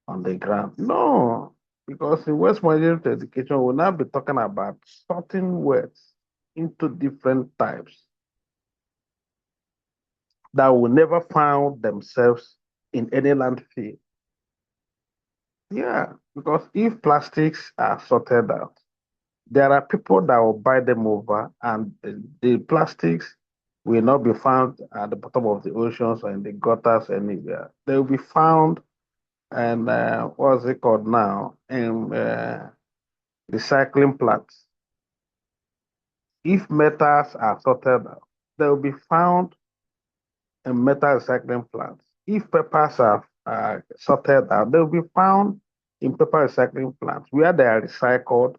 Speaker 2: on the ground. No, because in waste management education, we'll now be talking about sorting waste into different types that will never find themselves in any landfill. Yeah, because if plastics are sorted out, there are people that will buy them over, and the plastics will not be found at the bottom of the oceans or in the gutters anywhere. They will be found, and what's it called now, in recycling plants. If metals are sorted out, they will be found in metal recycling plants. If papers are sorted out, they will be found in paper recycling plants where they are recycled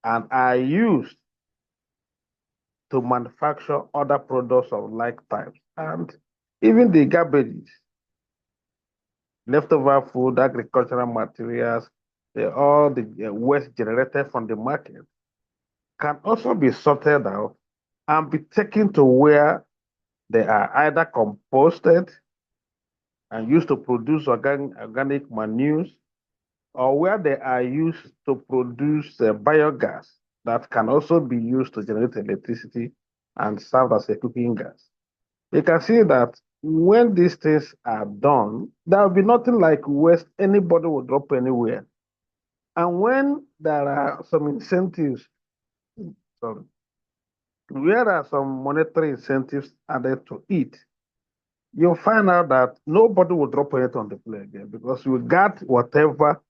Speaker 2: and are used to manufacture other products of like types. And even the garbages, leftover food, agricultural materials, all the waste generated from the market can also be sorted out and be taken to where they are either composted and used to produce organic manures, or where they are used to produce biogas that can also be used to generate electricity and serve as a cooking gas. You can see that when these things are done, there will be nothing like waste anybody will drop anywhere. And when there are some incentives, sorry, where are some monetary incentives added to it, you'll find out that nobody will drop it on the floor again, because you got whatever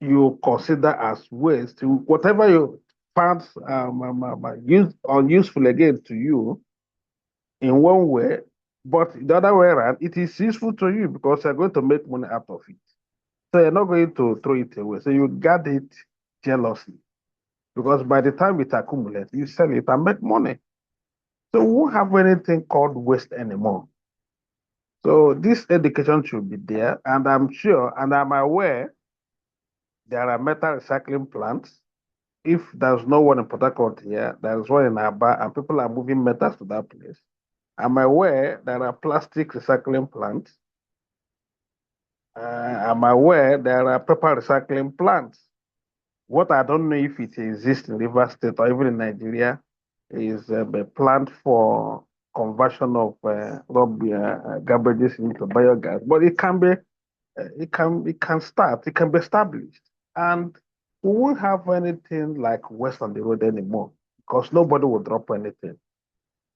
Speaker 2: you consider as waste, whatever you found unuseful again to you in one way, but the other way around, it is useful to you because you're going to make money out of it. So you're not going to throw it away. So you guard it jealously, because by the time it accumulates, you sell it and make money. So we won't have anything called waste anymore. So this education should be there, and I'm sure, and I'm aware, there are metal recycling plants. If there's no one in Port Harcourt here, there's one in Aba, and people are moving metals to that place. I'm aware there are plastic recycling plants. I'm aware there are paper recycling plants. What I don't know if it exists in River State or even in Nigeria is a plant for conversion of garbages into biogas. But it can be, it can start, it can be established, and we won't have anything like waste on the road anymore because nobody will drop anything.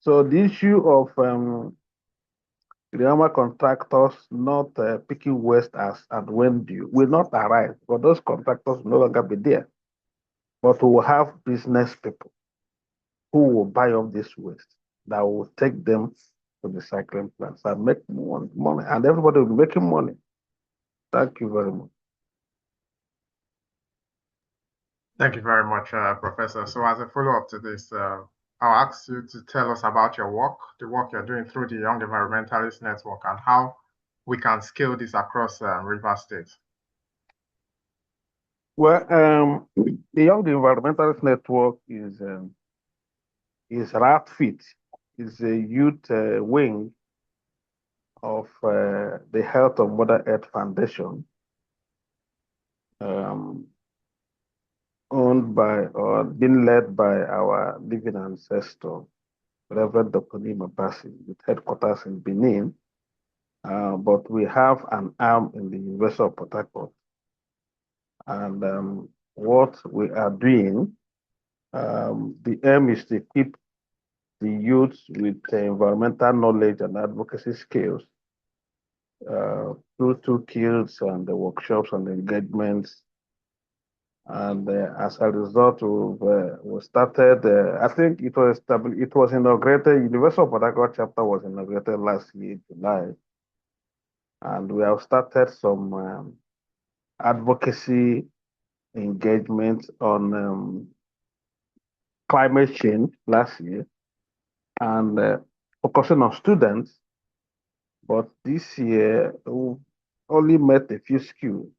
Speaker 2: So the issue of the contractors not picking waste as and when due will not arise, but those contractors will no longer be there. But we will have business people who will buy up this waste that will take them to the recycling plants and make money, and everybody will be making money. Thank you very much.
Speaker 4: Thank you very much, Professor. So as a follow-up to this, I'll ask you to tell us about your work, the work you're doing through the Young Environmentalist Network, and how we can scale this across River State.
Speaker 2: Well, the Young Environmentalist Network is RATFIT, is a youth wing of the Health of Mother Earth Foundation. owned by or been led by our living ancestor, Reverend Dr. Nima Bassi, with headquarters in Benin. But we have an arm in the University of Port Harcourt. And what we are doing, the aim is to keep the youth with environmental knowledge and advocacy skills through toolkits and the workshops and the engagements. And as a result, we started. I think it was established. It was inaugurated. University of Port Harcourt chapter was inaugurated last year, July, and we have started some advocacy engagement on climate change last year, and focusing on students. But this year, we only met a few schools.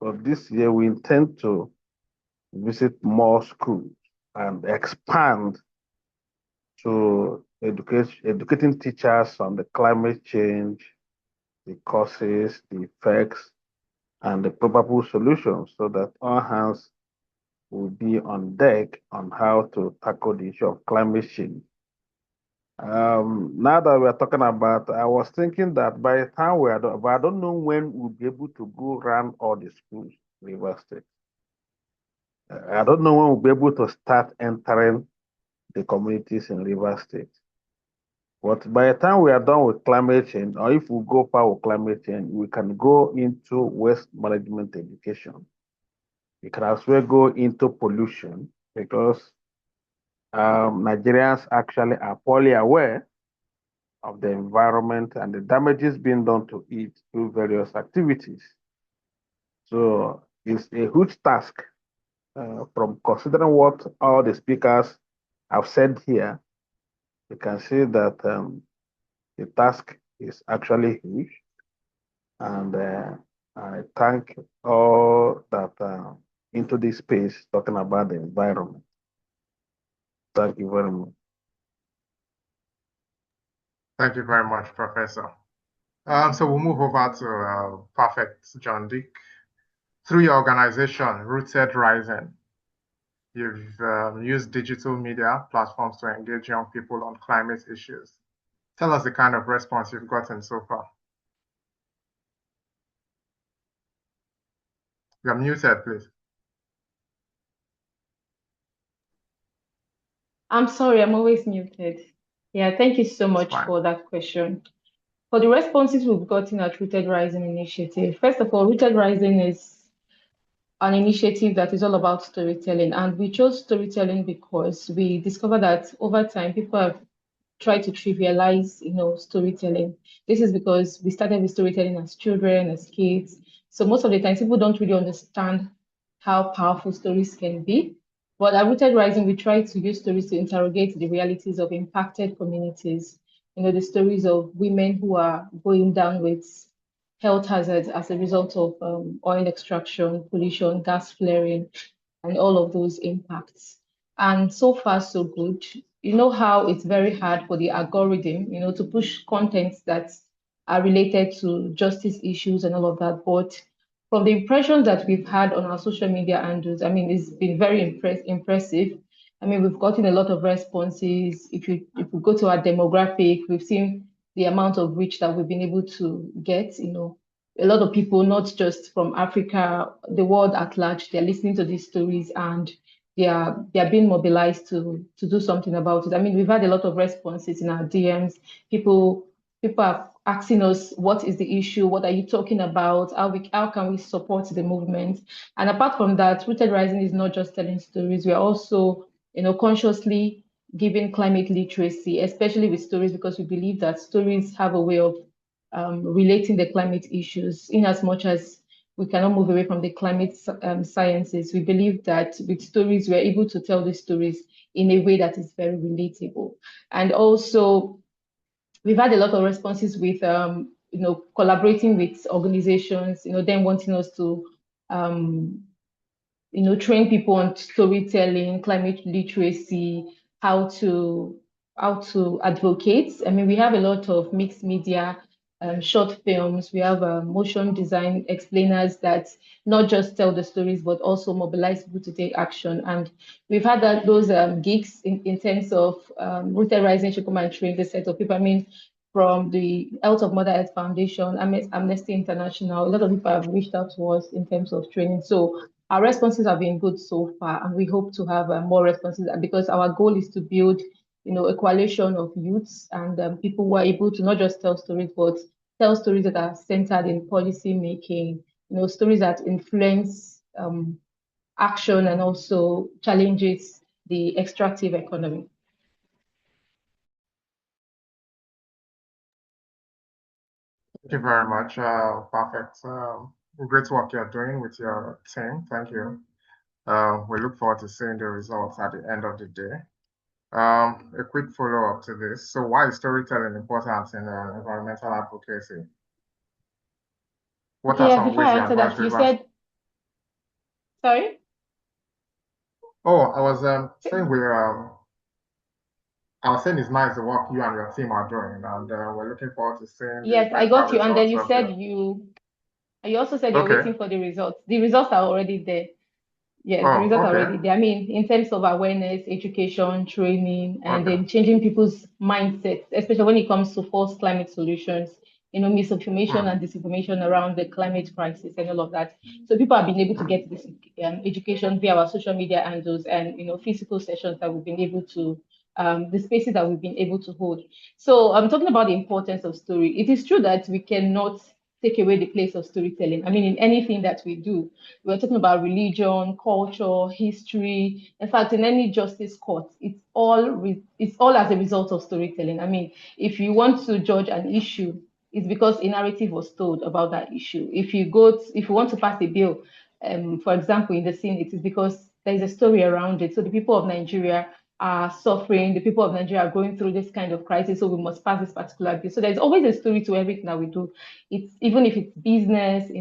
Speaker 2: But this year, we intend to visit more schools and expand to educating teachers on the climate change, the causes, the effects, and the probable solutions so that all hands will be on deck on how to tackle the issue of climate change. Now that we're talking about, I was thinking that by the time we are done, but I don't know when we'll be able to go around all the schools in Rivers State. I don't know when we'll be able to start entering the communities in Rivers State. But by the time we are done with climate change, or if we go far with climate change, we can go into waste management education. We can as well go into pollution because Nigerians actually are poorly aware of the environment and the damages being done to it through various activities. So it's a huge task from considering what all the speakers have said here. You can see that the task is actually huge. And I thank all that into this space talking about the environment. Thank you very much.
Speaker 4: Thank you very much, Professor. So we'll move over to Perfect John Dick. Through your organization, Rooted Rising, you've used digital media platforms to engage young people on climate issues. Tell us the kind of response you've gotten so far. You're muted, please.
Speaker 8: I'm sorry, I'm always muted. Yeah, thank you so much for that question. For the responses we've gotten at Rooted Rising Initiative, first of all, Rooted Rising is an initiative that is all about storytelling. And we chose storytelling because we discovered that over time, people have tried to trivialize, storytelling. This is because we started with storytelling as children, as kids. So most of the time, people don't really understand how powerful stories can be. But at Rooted Rising, we try to use stories to interrogate the realities of impacted communities. The stories of women who are going down with health hazards as a result of oil extraction, pollution, gas flaring, and all of those impacts. And so far, so good. You know how it's very hard for the algorithm, to push contents that are related to justice issues and all of that. But from the impressions that we've had on our social media handles, it's been very impressive. We've gotten a lot of responses. If we go to our demographic, we've seen the amount of reach that we've been able to get. A lot of people, not just from Africa, the world at large, they're listening to these stories and they are being mobilized to do something about it. We've had a lot of responses in our DMs. People are asking us, what is the issue? What are you talking about? How can we support the movement? And apart from that, Rooted Rising is not just telling stories. We are also, consciously giving climate literacy, especially with stories, because we believe that stories have a way of relating the climate issues. In as much as we cannot move away from the climate sciences, we believe that with stories, we're able to tell the stories in a way that is very relatable. And also, we've had a lot of responses with, collaborating with organizations, them wanting us to, train people on storytelling, climate literacy, how to advocate. We have a lot of mixed media short films. We have motion design explainers that not just tell the stories, but also mobilize people to take action. And we've had those gigs in terms of Rooted Rising should come and train the set of people. I mean, from the Health of Mother Earth Foundation, Amnesty International, a lot of people have reached out to us in terms of training. So our responses have been good so far, and we hope to have more responses because our goal is to build, a coalition of youths and people who are able to not just tell stories, but tell stories that are centered in policy making, stories that influence action and also challenges the extractive economy.
Speaker 4: Thank you very much. Perfect. Great work you're doing with your team. Thank you. We look forward to seeing the results at the end of the day. A quick follow-up to this. So why is storytelling important in environmental advocacy? What are
Speaker 8: Yeah,
Speaker 4: some
Speaker 8: before
Speaker 4: ways
Speaker 8: I
Speaker 4: you
Speaker 8: answer
Speaker 4: advise
Speaker 8: that, you
Speaker 4: rivers?
Speaker 8: said, sorry?
Speaker 4: Oh, I was saying I was saying it's nice the work you and your team are doing, and we're looking forward to seeing the
Speaker 8: Yes, I
Speaker 4: better
Speaker 8: got you. And then
Speaker 4: results
Speaker 8: you
Speaker 4: of
Speaker 8: said
Speaker 4: your.
Speaker 8: you also said you're
Speaker 4: Okay.
Speaker 8: waiting for the results. The results are already there. Yes, the
Speaker 4: Oh,
Speaker 8: results are
Speaker 4: okay.
Speaker 8: already there. I mean, in terms of awareness, education, training, and
Speaker 4: Okay.
Speaker 8: then changing people's mindsets, especially when it comes to false climate solutions, misinformation and disinformation around the climate crisis and all of that. So people have been able to get this education via our social media handles and physical sessions that we've been able to the spaces that we've been able to hold. So I'm talking about the importance of story. It is true that we cannot take away the place of storytelling. I mean, in anything that we do, we're talking about religion, culture, history. In fact, in any justice court, it's all as a result of storytelling. I mean, if you want to judge an issue, it's because a narrative was told about that issue. If you want to pass a bill, for example, in the Senate, it's because there is a story around it. So the people of Nigeria are suffering, the people of Nigeria are going through this kind of crisis, so we must pass this particular bill. So there's always a story to everything that we do. It's even if it's business,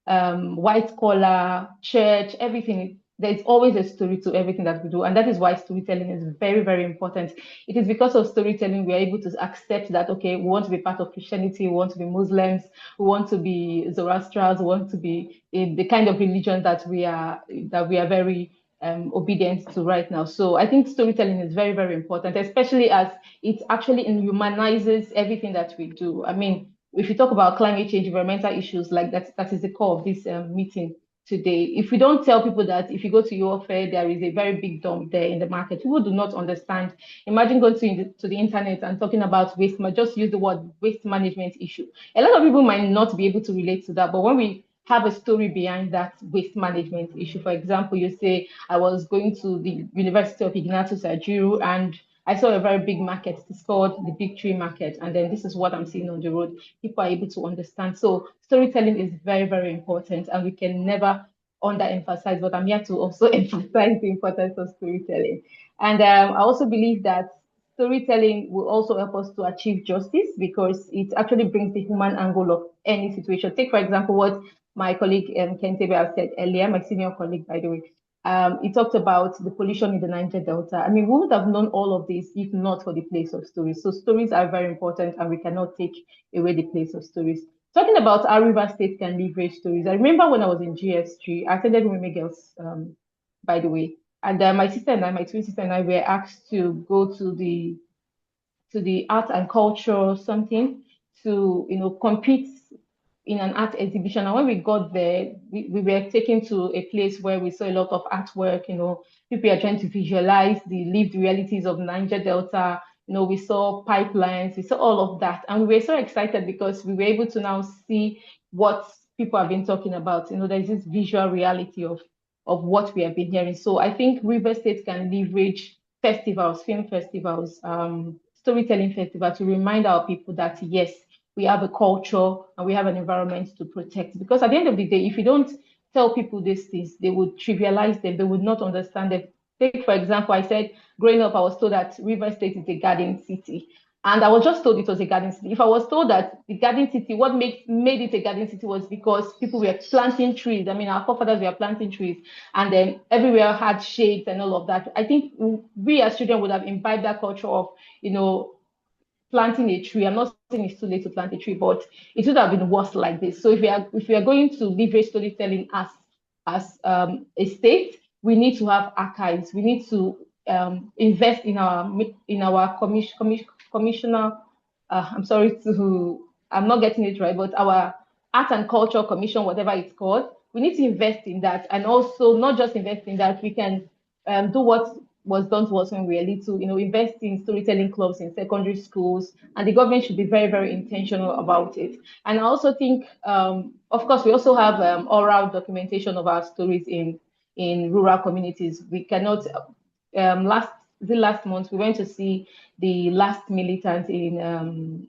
Speaker 8: white collar, church, everything. There's always a story to everything that we do. And that is why storytelling is very, very important. It is because of storytelling we are able to accept that, okay, we want to be part of Christianity, we want to be Muslims, we want to be Zoroastrians, we want to be in the kind of religion that we are very obedient to right now. So I think storytelling is very, very important, especially as it actually humanizes everything that we do. I mean, if you talk about climate change, environmental issues, like that is the core of this meeting today. If we don't tell people that if you go to your fair, there is a very big dump there in the market, people do not understand. Imagine going to the internet and talking about waste, just use the word waste management issue. A lot of people might not be able to relate to that, but when we have a story behind that waste management issue, for example, you say, I was going to the University of Ignatius Ajuru and I saw a very big market. It's called the Big Tree Market. And then this is what I'm seeing on the road. People are able to understand. So storytelling is very, very important. And we can never underemphasize, but I'm here to also emphasize the importance of storytelling. And I also believe that storytelling will also help us to achieve justice because it actually brings the human angle of any situation. Take, for example, what my colleague Kentebe has said earlier, my senior colleague, by the way. He talked about the pollution in the Niger Delta. I mean, we would have known all of this if not for the place of stories. So stories are very important and we cannot take away the place of stories. Talking about how River State can leverage stories. I remember when I was in GS3, I attended Women Girls, by the way. And my sister and I, my twin sister and I were asked to go to the art and culture something to compete in an art exhibition. And when we got there, we were taken to a place where we saw a lot of artwork. People are trying to visualize the lived realities of Niger Delta. We saw pipelines, we saw all of that. And we were so excited because we were able to now see what people have been talking about. There's this visual reality of what we have been hearing. So I think River State can leverage festivals, film festivals, storytelling festival to remind our people that yes, we have a culture and we have an environment to protect. Because at the end of the day, if you don't tell people these things, they would trivialize them, they would not understand them. Take, for example, I said growing up, I was told that River State is a garden city. And I was just told it was a garden city. If I was told that the garden city, what made it a garden city was because people were planting trees. I mean, our forefathers were planting trees, and then everywhere had shades and all of that. I think we as children would have imbibed that culture of, planting a tree. I'm not saying it's too late to plant a tree, but it would have been worse like this. So if we are going to leverage storytelling as a state, we need to have archives. We need to invest in our commissioner. I'm sorry to I'm not getting it right, but our art and culture commission, whatever it's called, we need to invest in that, and also not just invest in that. We can do what was done to us when we were little, invest in storytelling clubs in secondary schools, and the government should be very, very intentional about it. And I also think, of course, we also have oral documentation of our stories in rural communities. We cannot. Last month we went to see the last militant in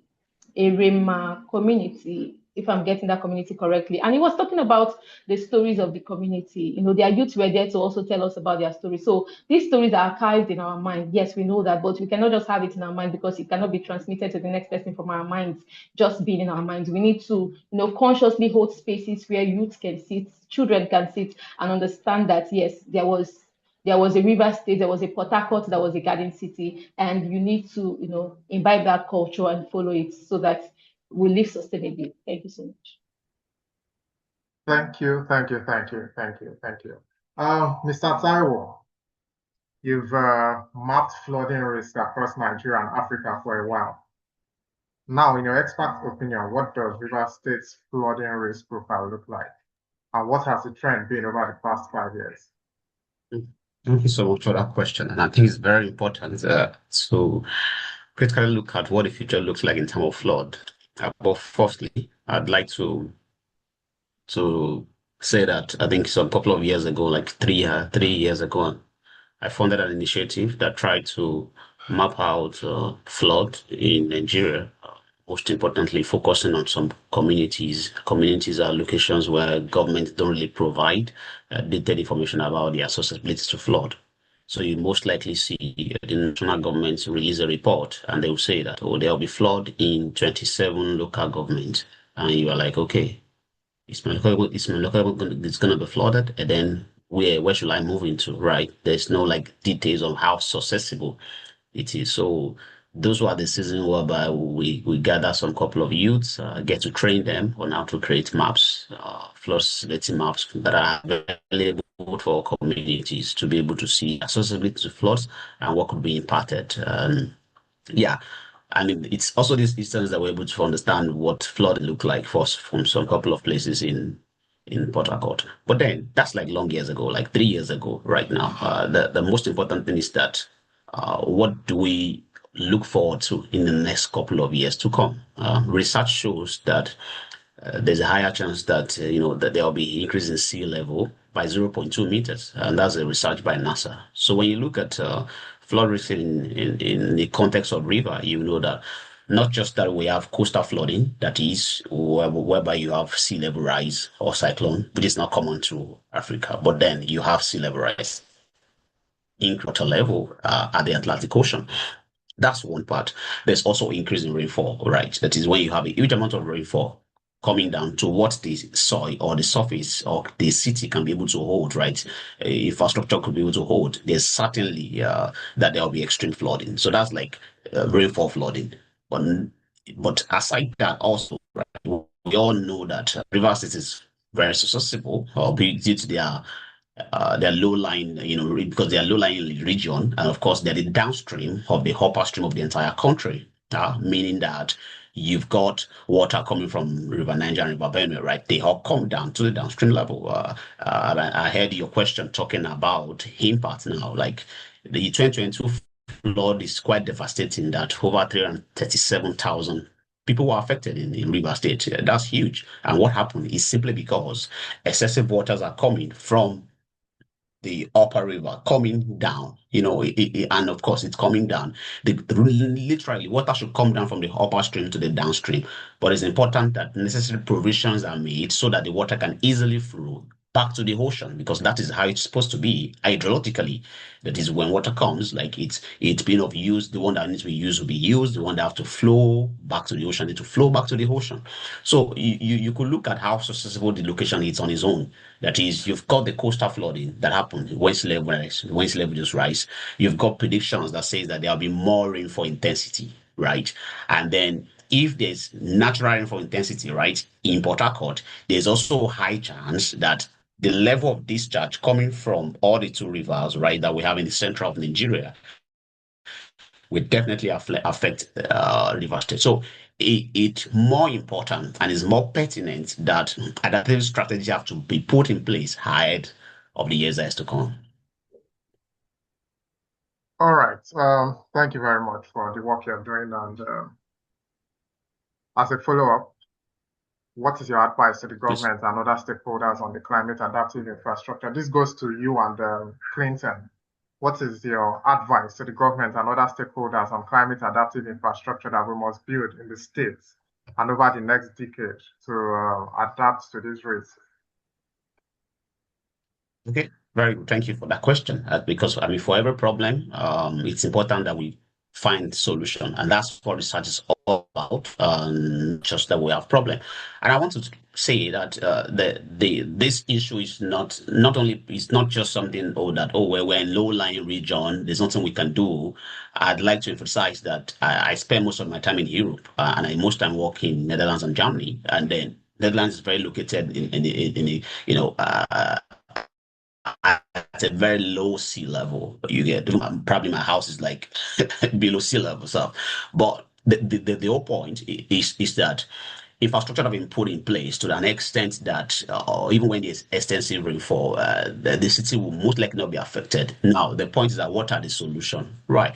Speaker 8: Erema community, if I'm getting that community correctly. And he was talking about the stories of the community. Their youths were there to also tell us about their stories. So these stories are archived in our mind. Yes, we know that, but we cannot just have it in our mind because it cannot be transmitted to the next person from our minds, just being in our minds. We need to, consciously hold spaces where youth can sit, children can sit and understand that, yes, there was a river state, there was a Port Harcourt, there was a garden city, and you need to, imbibe that culture and follow it so that we live sustainably. Thank you so much.
Speaker 4: Thank you. Mr. Taiwo, you've mapped flooding risk across Nigeria and Africa for a while. Now, in your expert opinion, what does River State's flooding risk profile look like? And what has the trend been over the past 5 years?
Speaker 3: Thank you so much for that question. And I think it's very important to critically look at what the future looks like in terms of flood. But firstly, I'd like to say that I think some couple of years ago, like three years ago, I funded an initiative that tried to map out flood in Nigeria. Most importantly, focusing on some communities. Communities are locations where government don't really provide detailed information about their susceptibility to flood. So you most likely see the national government release a report and they will say that, oh, there will be flood in 27 local governments. And you are like, okay, it's my local it's going to be flooded. And then where should I move into, right? There's no like details of how susceptible it is. So those were the season whereby we gather some couple of youths, get to train them on how to create maps, flood facility maps that are available for communities to be able to see accessibility to floods and what could be impacted. Yeah, I mean, it's also this instance that we're able to understand what flood look like for us from some couple of places in Port Harcourt. But then that's like long years ago, like 3 years ago. Right now, the most important thing is that what do we look forward to in the next couple of years to come? Research shows that there's a higher chance that that there will be increase in sea level by 0.2 meters, and that's a research by NASA. So when you look at flood risk in the context of river, you know that not just that we have coastal flooding, that is whereby you have sea level rise or cyclone, which is not common to Africa, but then you have sea level rise in water level at the Atlantic Ocean. That's one part. There's also increase in rainfall, right? That is when you have a huge amount of rainfall coming down to what the soil or the surface or the city can be able to hold, right? Infrastructure could be able to hold. There's certainly that there will be extreme flooding. So that's like rainfall flooding. But aside that, also, right, we all know that river cities is very susceptible, due to their low lying, because they are low lying region, and of course they're the downstream of the upper stream of the entire country, meaning that you've got water coming from River Niger and River Benue, right? They all come down to the downstream level. I heard your question talking about impact now, like the 2022 flood is quite devastating that over 337,000 people were affected in River State. That's huge. And what happened is simply because excessive waters are coming from the upper river coming down, and of course it's coming down. Literally, water should come down from the upper stream to the downstream, but it's important that necessary provisions are made so that the water can easily flow back to the ocean, because that is how it's supposed to be hydrologically. That is, when water comes, like it's been of use, the one that needs to be used will be used, the one that have to flow back to the ocean need to flow back to the ocean. So you could look at how susceptible the location is on its own. That is, you've got the coastal flooding that happened when sea level just rise. You've got predictions that says that there will be more rainfall intensity, right? And then if there's natural rainfall intensity, right, in Port Harcourt, there's also a high chance that the level of discharge coming from all the two rivers, right, that we have in the center of Nigeria will definitely affect River State. So it's more important and is more pertinent that adaptive strategies have to be put in place ahead of the years that is to come.
Speaker 4: All right. Thank you very much for the work you're doing. And as a follow-up, what is your advice to the government and other stakeholders on the climate adaptive infrastructure? This goes to you and Clinton. What is your advice to the government and other stakeholders on climate adaptive infrastructure that we must build in the states and over the next decade to adapt to these risks?
Speaker 3: Okay, very good. Thank you for that question. Because I mean, for every problem, it's important that we find solution, and that's what research is all about. Just that we have problem, and I want to say that this issue is not only it's not just something we're in low lying region. There's nothing we can do. I'd like to emphasize that I spend most of my time in Europe, and I most time work in Netherlands and Germany, and then Netherlands is very located in the at a very low sea level. You get probably my house is like below sea level. So, but the whole point is that infrastructure have been put in place to an extent that even when there's extensive rainfall, the city will most likely not be affected. Now, the point is that what are the solution, right?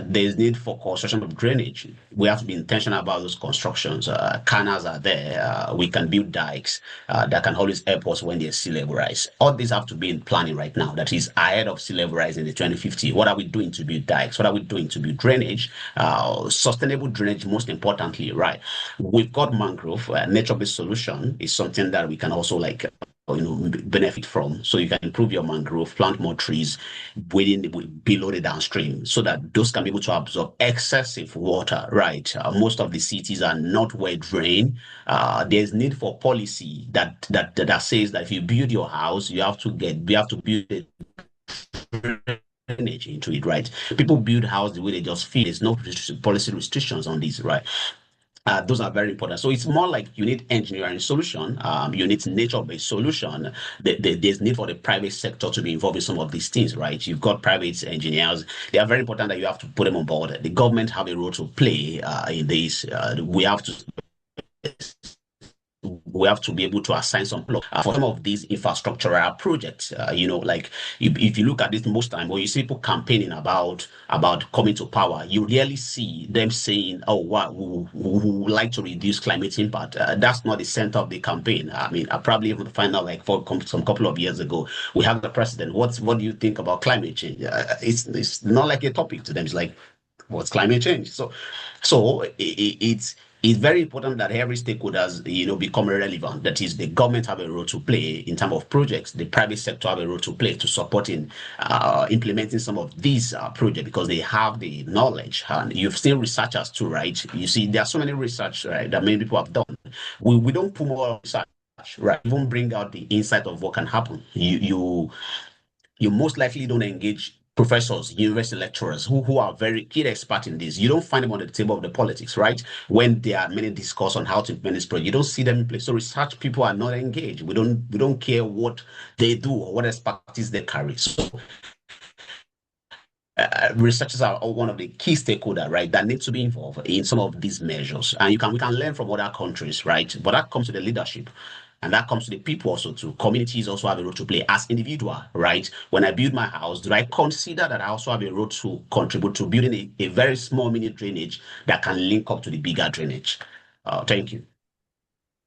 Speaker 3: There's need for construction of drainage. We have to be intentional about those constructions. Canals are there. We can build dikes that can always help us when there's sea level rise. All these have to be in planning right now. That is ahead of sea level rise in the 2050. What are we doing to build dikes? What are we doing to build drainage? Sustainable drainage, most importantly, right? We've got mangrove. Nature-based solution is something that we can also benefit from. So you can improve your mangrove, plant more trees below the downstream, so that those can be able to absorb excessive water. Right, most of the cities are not well drained. There's need for policy that says that if you build your house, you have to build a drainage into it. Right, people build house the way they just feel. There's no policy restrictions on this. Right. Those are very important. So it's more like you need engineering solution, you need nature-based solution. There's need for the private sector to be involved in some of these things, right? You've got private engineers. They are very important that you have to put them on board. The government have a role to play in this. We have to be able to assign some plot for some of these infrastructural projects. Like if you look at this most time, when you see people campaigning about coming to power, you rarely see them saying, "Oh, wow, we would like to reduce climate impact." That's not the center of the campaign. I mean, I probably even find out like some couple of years ago, we have the president. What do you think about climate change? It's not like a topic to them. It's like, what's climate change? So it's very important that every stakeholders, become relevant. That is, the government have a role to play in terms of projects. The private sector have a role to play to support in implementing some of these projects because they have the knowledge. And you've seen researchers too, right? You see, there are so many research, right, that many people have done. We don't put more research, right? Even bring out the insight of what can happen. You most likely don't engage professors, university lecturers who are very key experts in this. You don't find them on the table of the politics, right? When there are many discourse on how to implement this project, you don't see them in place. So research people are not engaged. We don't care what they do or what expertise they carry. So researchers are one of the key stakeholders, right, that need to be involved in some of these measures. And we can learn from other countries, right? But that comes to the leadership. And that comes to the people also too. Communities also have a role to play as individual, right? When I build my house, do I consider that I also have a role to contribute to building a very small mini drainage that can link up to the bigger drainage? Thank you.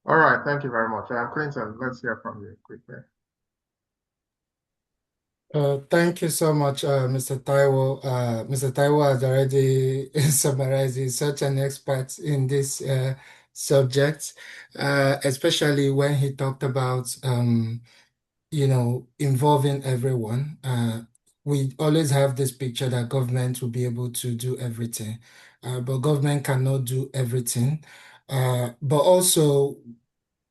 Speaker 4: All right, thank you very much. Clinton, let's hear from you quickly.
Speaker 7: Thank you so much, Mr. Taiwo. Mr. Taiwo has already summarized. He's such an expert in this subject, especially when he talked about, involving everyone. We always have this picture that government will be able to do everything, but government cannot do everything. But also,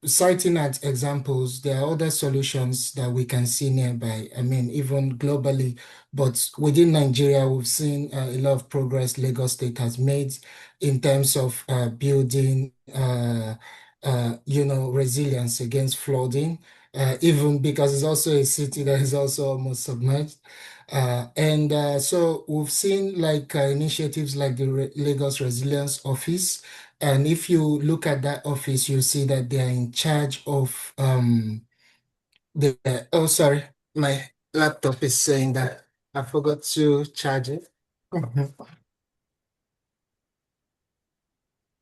Speaker 7: citing at examples, there are other solutions that we can see nearby. I mean, even globally, but within Nigeria, we've seen a lot of progress Lagos State has made in terms of building, resilience against flooding, even because it's also a city that is also almost submerged. And so we've seen like initiatives like the Lagos Resilience Office. And if you look at that office, you see that they are in charge of oh, sorry, my laptop is saying that I forgot to charge it.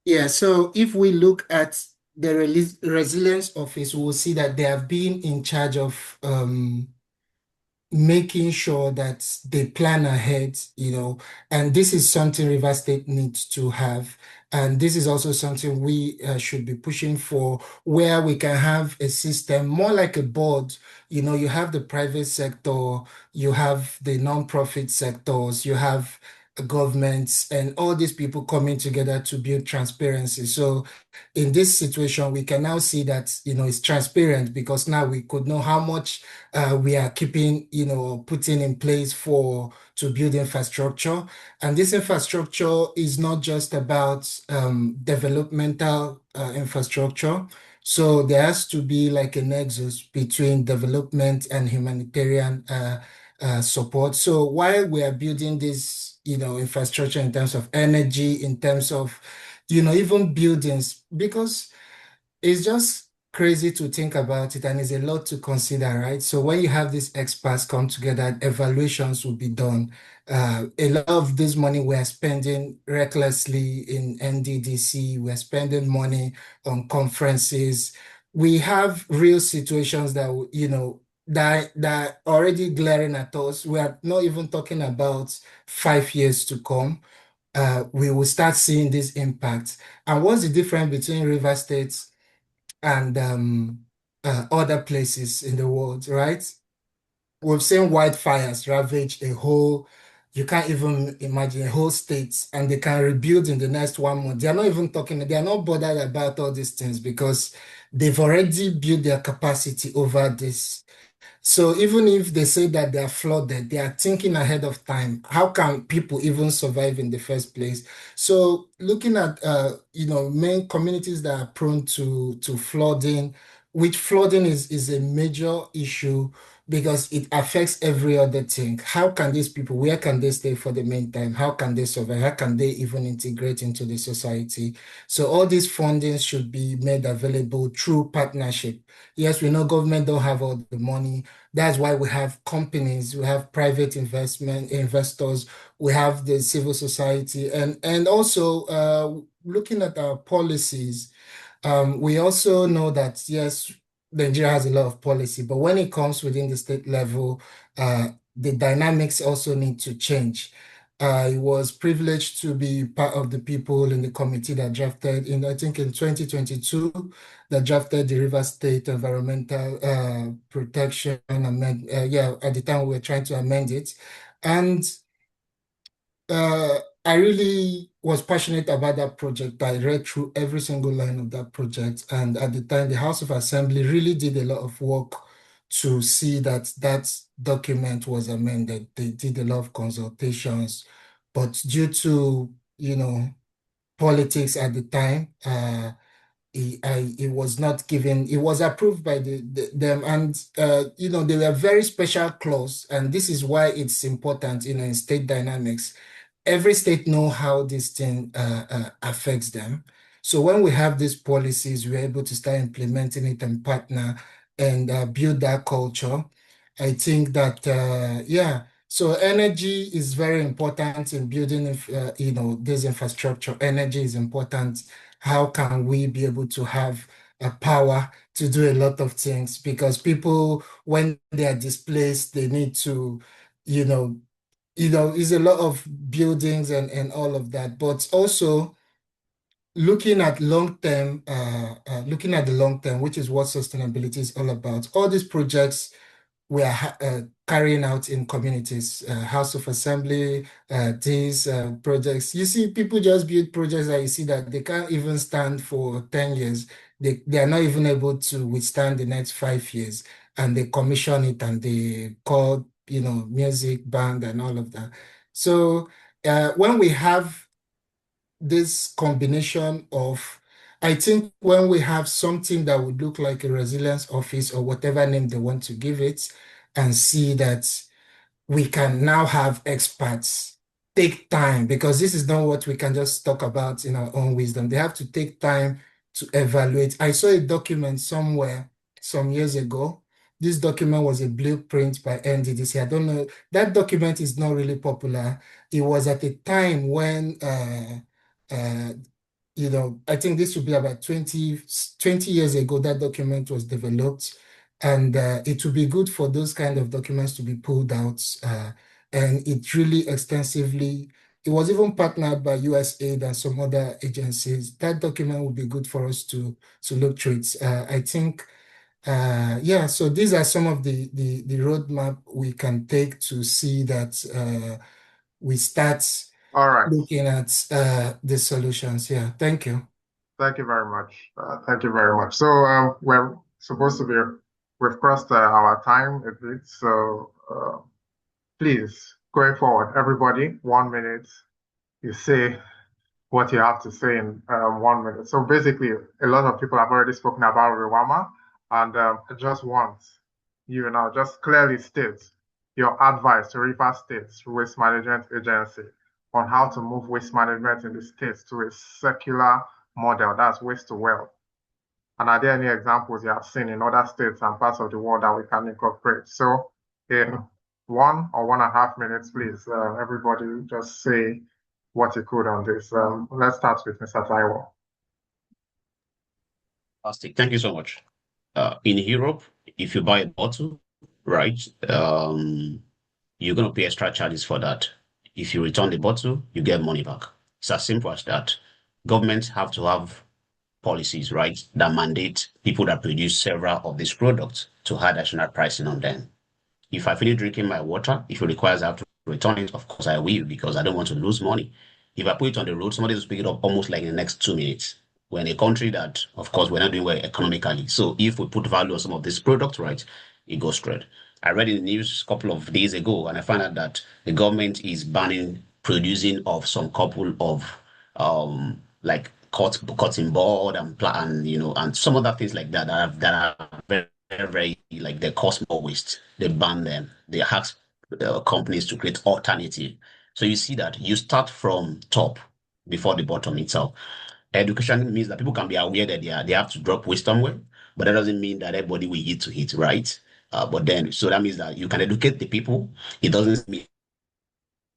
Speaker 7: Yeah, so if we look at the resilience office, we'll see that they have been in charge of making sure that they plan ahead, and this is something River State needs to have. And this is also something we should be pushing for, where we can have a system more like a board. You have the private sector, you have the non-profit sectors, you have governments, and all these people coming together to build transparency. So in this situation, we can now see that, it's transparent because now we could know how much we are keeping, putting in place to build infrastructure. And this infrastructure is not just about developmental infrastructure. So there has to be like a nexus between development and humanitarian support. So while we are building this, infrastructure in terms of energy, in terms of, even buildings, because it's just crazy to think about it and it's a lot to consider, right? So when you have these experts come together, evaluations will be done. A lot of this money we're spending recklessly in NDDC, we're spending money on conferences. We have real situations that, that are already glaring at us. We are not even talking about 5 years to come. We will start seeing this impact. And what's the difference between River State and other places in the world, right? We've seen wildfires ravage you can't even imagine a whole state, and they can rebuild in the next 1 month. They are not bothered about all these things because they've already built their capacity over this. So even if they say that they are flooded, they are thinking ahead of time. How can people even survive in the first place? So looking at main communities that are prone to flooding, which flooding is a major issue because it affects every other thing. How can these people, where can they stay for the meantime? How can they survive? How can they even integrate into the society? So all these fundings should be made available through partnership. Yes, we know government don't have all the money. That's why we have companies, we have private investors, we have the civil society, and also looking at our policies. We also know that yes, Nigeria has a lot of policy, but when it comes within the state level, the dynamics also need to change. I was privileged to be part of the people in the committee that drafted I think in 2022, that drafted the River State Environmental Protection Amendment. At the time we were trying to amend it. And I really was passionate about that project. I read through every single line of that project. And at the time, the House of Assembly really did a lot of work to see that that document was amended. They did a lot of consultations, but due to, politics at the time, it was not given, it was approved by them. And, they were very special clause. And this is why it's important, in state dynamics. Every state know how this thing affects them. So when we have these policies, we're able to start implementing it and partner and build that culture. I think that, yeah, so energy is very important in building, this infrastructure. Energy is important. How can we be able to have a power to do a lot of things? Because people, when they are displaced, they need to, it's a lot of buildings and all of that, but also looking at looking at the long term, which is what sustainability is all about. All these projects we are carrying out in communities, House of Assembly, these projects. You see, people just build projects that you see that they can't even stand for 10 years. They are not even able to withstand the next 5 years. And they commission it and they call, music, band, and all of that. So when we have this combination of, I think when we have something that would look like a resilience office or whatever name they want to give it, and see that we can now have experts take time, because this is not what we can just talk about in our own wisdom. They have to take time to evaluate. I saw a document somewhere some years ago. This document was a blueprint by NDDC. I don't know. That document is not really popular. It was at a time when, uh, I think this would be about 20 years ago that document was developed. And it would be good for those kind of documents to be pulled out. And it really extensively, it was even partnered by USAID and some other agencies. That document would be good for us to look through it. I think, yeah, so these are some of the roadmap we can take to see that we start
Speaker 4: All right.
Speaker 7: looking at the solutions. Yeah, thank you.
Speaker 4: Thank you very much. Thank you very much. So we're supposed to be, we've crossed our time a bit. So please, going forward, everybody, 1 minute, you say what you have to say in 1 minute. So basically, a lot of people have already spoken about Rwama, and I just want you now just clearly state your advice to River State's Waste Management Agency on how to move waste management in the states to a circular model, that's waste to wealth. And are there any examples you have seen in other states and parts of the world that we can incorporate? So in 1 or 1.5 minutes, please, everybody just say what you could on this. Let's start with Mr. Taiwo.
Speaker 3: Fantastic. Thank you so much. In Europe, if you buy a bottle, right, you're going to pay extra charges for that. If you return the bottle, you get money back. It's as simple as that. Governments have to have policies, right, that mandate people that produce several of these products to have additional pricing on them. If I finish drinking my water, if it requires I have to return it, of course I will, because I don't want to lose money. If I put it on the road, somebody will pick it up almost like in the next 2 minutes. We're in a country that, of course, we're not doing well economically. So if we put value on some of these products, right, it goes straight. I read in the news a couple of days ago, and I found out that the government is banning producing of some couple of like cutting board and some other things like that that are very, very, like they cause more waste. They ban them. They ask companies to create alternative. So you see that you start from top before the bottom itself. Education means that people can be aware that they have to drop waste somewhere, but that doesn't mean that everybody will eat to it, right? But then, so that means that you can educate the people. It doesn't mean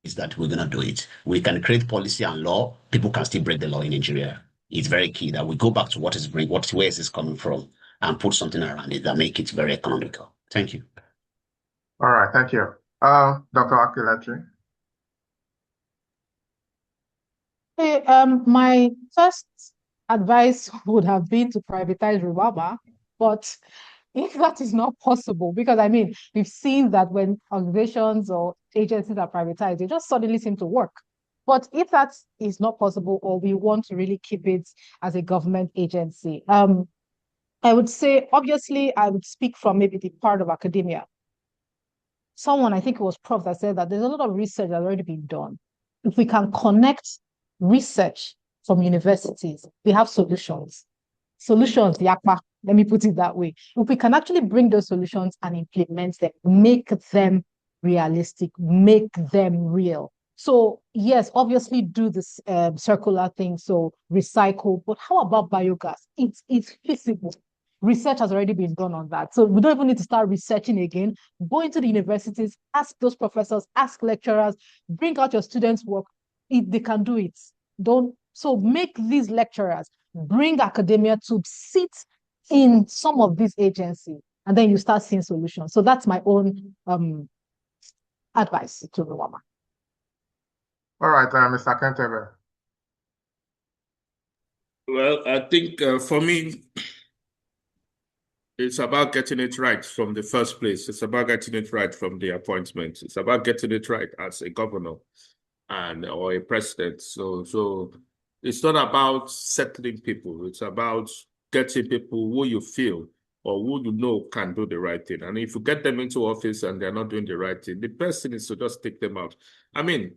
Speaker 3: is that we're gonna do it. We can create policy and law. People can still break the law in Nigeria. It's very key that we go back to where is this coming from, and put something around it that make it very economical. Thank you.
Speaker 4: All right, thank you. Dr. Akilechi.
Speaker 5: Hey, my first advice would have been to privatize Rwanda, but if that is not possible, because I mean, we've seen that when organizations or agencies are privatized, they just suddenly seem to work. But if that is not possible, or we want to really keep it as a government agency, I would say, obviously, I would speak from maybe the part of academia. Someone, I think it was Prof, that said that there's a lot of research that's already been done. If we can connect research from universities, we have solutions. Solutions, yakpa, let me put it that way. If we can actually bring those solutions and implement them, make them realistic, make them real. So yes, obviously do this circular thing, so recycle, but how about biogas? It's feasible. Research has already been done on that. So we don't even need to start researching again. Go into the universities, ask those professors, ask lecturers, bring out your students' work. They can do it. So make these lecturers bring academia to sit in some of these agencies, and then you start seeing solutions. So that's my own advice to Rwanda.
Speaker 4: All right, Mr. Kentebe.
Speaker 6: Well, I think for me, It's about getting it right from the first place. It's about getting it right from the appointment. It's about getting it right as a governor and or a president. So it's not about settling people. It's about getting people who you feel or who you know can do the right thing. And if you get them into office and they're not doing the right thing, the best thing is to just take them out. I mean,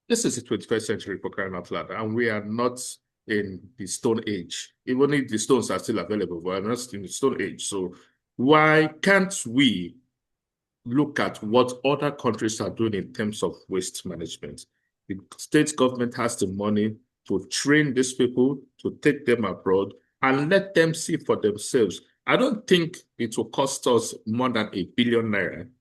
Speaker 6: this is the 21st century for crying out loud, and we are not in the Stone Age. Even if the stones are still available, but we're not in the Stone Age. So why can't we look at what other countries are doing in terms of waste management? The state government has the money to train these people, to take them abroad, and let them see for themselves. I don't think it will cost us more than £1 billion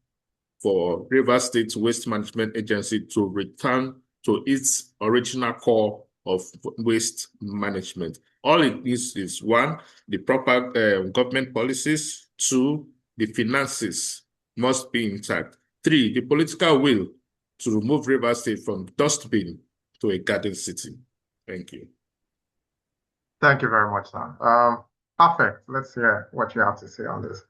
Speaker 6: for Rivers State Waste Management Agency to return to its original core of waste management. All it is one, the proper government policies. Two, the finances must be intact. Three, the political will to remove Rivers State from dustbin to a garden city. Thank you.
Speaker 4: Thank you very much, Sam. Perfect. Let's hear what you have to say on this.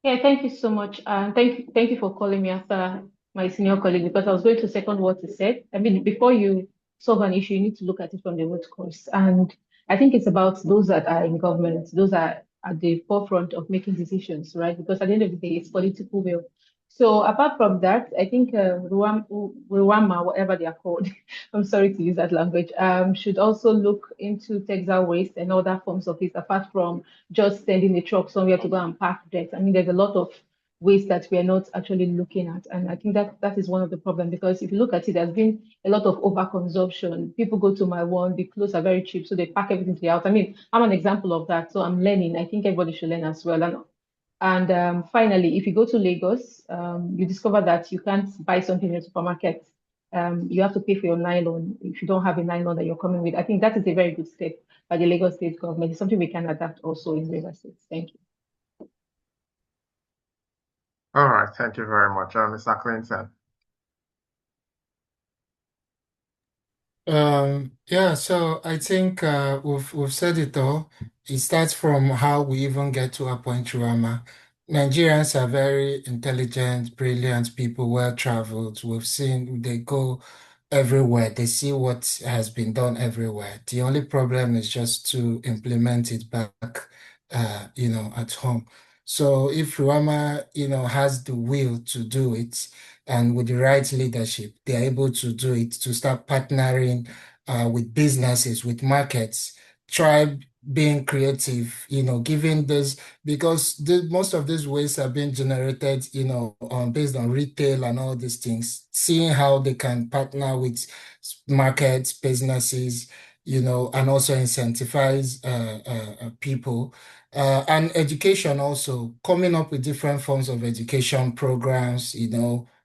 Speaker 8: Yeah, thank you so much. Thank you for calling me after my senior colleague, because I was going to second what he said. I mean, before you solve an issue, you need to look at it from the root cause. And I think it's about those that are in government, those are at the forefront of making decisions, right? Because at the end of the day, it's political will. So apart from that, I think Ruwama, whatever they are called, I'm sorry to use that language, should also look into textile waste and other forms of it, apart from just sending the truck somewhere to go and pack that. I mean, there's a lot of waste that we are not actually looking at. And I think that is one of the problems, because if you look at it, there's been a lot of overconsumption. People go to my one, the clothes are very cheap, so they pack everything to the house. I mean, I'm an example of that. So I'm learning. I think everybody should learn as well. And finally, if you go to Lagos, you discover that you can't buy something in a supermarket. You have to pay for your nylon if you don't have a nylon that you're coming with. I think that is a very good step by the Lagos State government. It's something we can adapt also in Rivers State. Thank you.
Speaker 4: All right. Thank you very much, Mr. Clinton.
Speaker 7: Yeah, so I think we've said it all. It starts from how we even get to appoint Rama. Nigerians are very intelligent, brilliant people, well-traveled. We've seen they go everywhere. They see what has been done everywhere. The only problem is just to implement it back, at home. So if Rama, has the will to do it, and with the right leadership, they're able to do it, to start partnering with businesses, with markets, try being creative, giving this, because most of these waste are being generated, based on retail and all these things, seeing how they can partner with markets, businesses, and also incentivize people. And education also, coming up with different forms of education programs,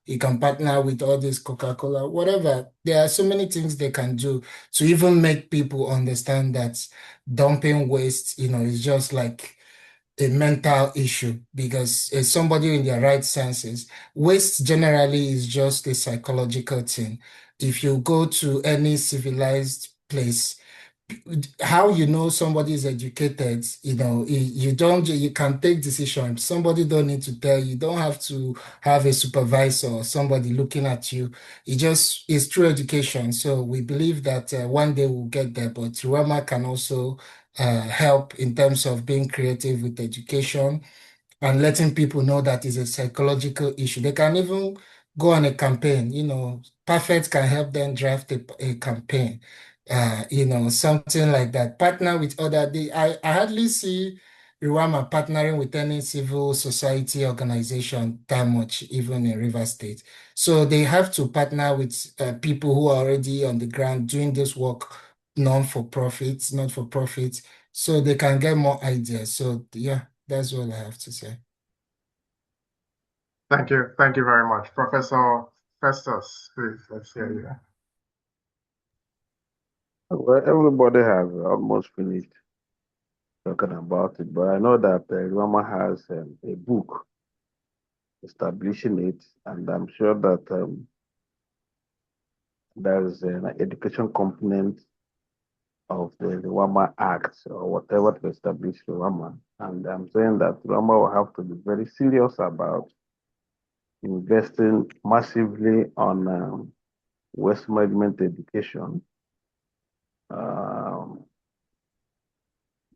Speaker 7: you can partner with all this Coca-Cola, whatever. There are so many things they can do to even make people understand that dumping waste, is just like a mental issue, because somebody in their right senses, waste generally is just a psychological thing. If you go to any civilized place, how you know somebody is educated, you can take decisions. Somebody don't need to tell you. You don't have to have a supervisor or somebody looking at you. It just is through education. So we believe that one day we'll get there, but Ruama can also help in terms of being creative with education and letting people know that it's a psychological issue. They can even go on a campaign, Perfect can help them draft a campaign, something like that. Partner with I hardly see Ruama partnering with any civil society organization that much, even in River State. So they have to partner with people who are already on the ground doing this work, non-for-profit, not-for-profit, so they can get more ideas. So yeah, that's all I have to say.
Speaker 4: Thank you. Thank you very much. Professor Festus, please, let's hear you.
Speaker 2: Well, everybody has almost finished talking about it, but I know that Rama has a book establishing it, and I'm sure that there's an education component of the Rwama Act or whatever to establish Rwama. And I'm saying that Rwama will have to be very serious about investing massively on waste management education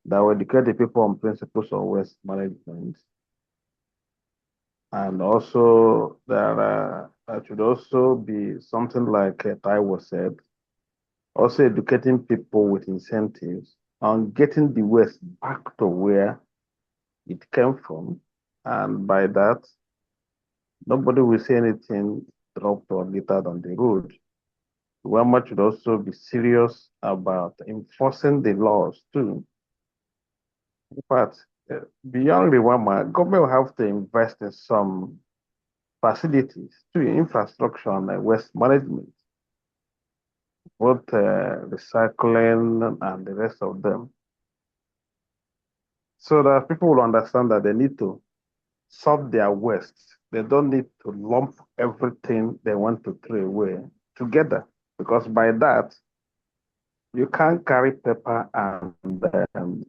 Speaker 2: that will educate the people on principles of waste management. And also, there should also be something like Taiwo said, also educating people with incentives on getting the waste back to where it came from. And by that, nobody will say anything dropped or littered on the road. Government should also be serious about enforcing the laws too. In fact, beyond Rwama, government will have to invest in some facilities to infrastructure and waste management, both recycling and the rest of them, so that people will understand that they need to sort their waste. They don't need to lump everything they want to throw away together, because by that, you can't carry paper and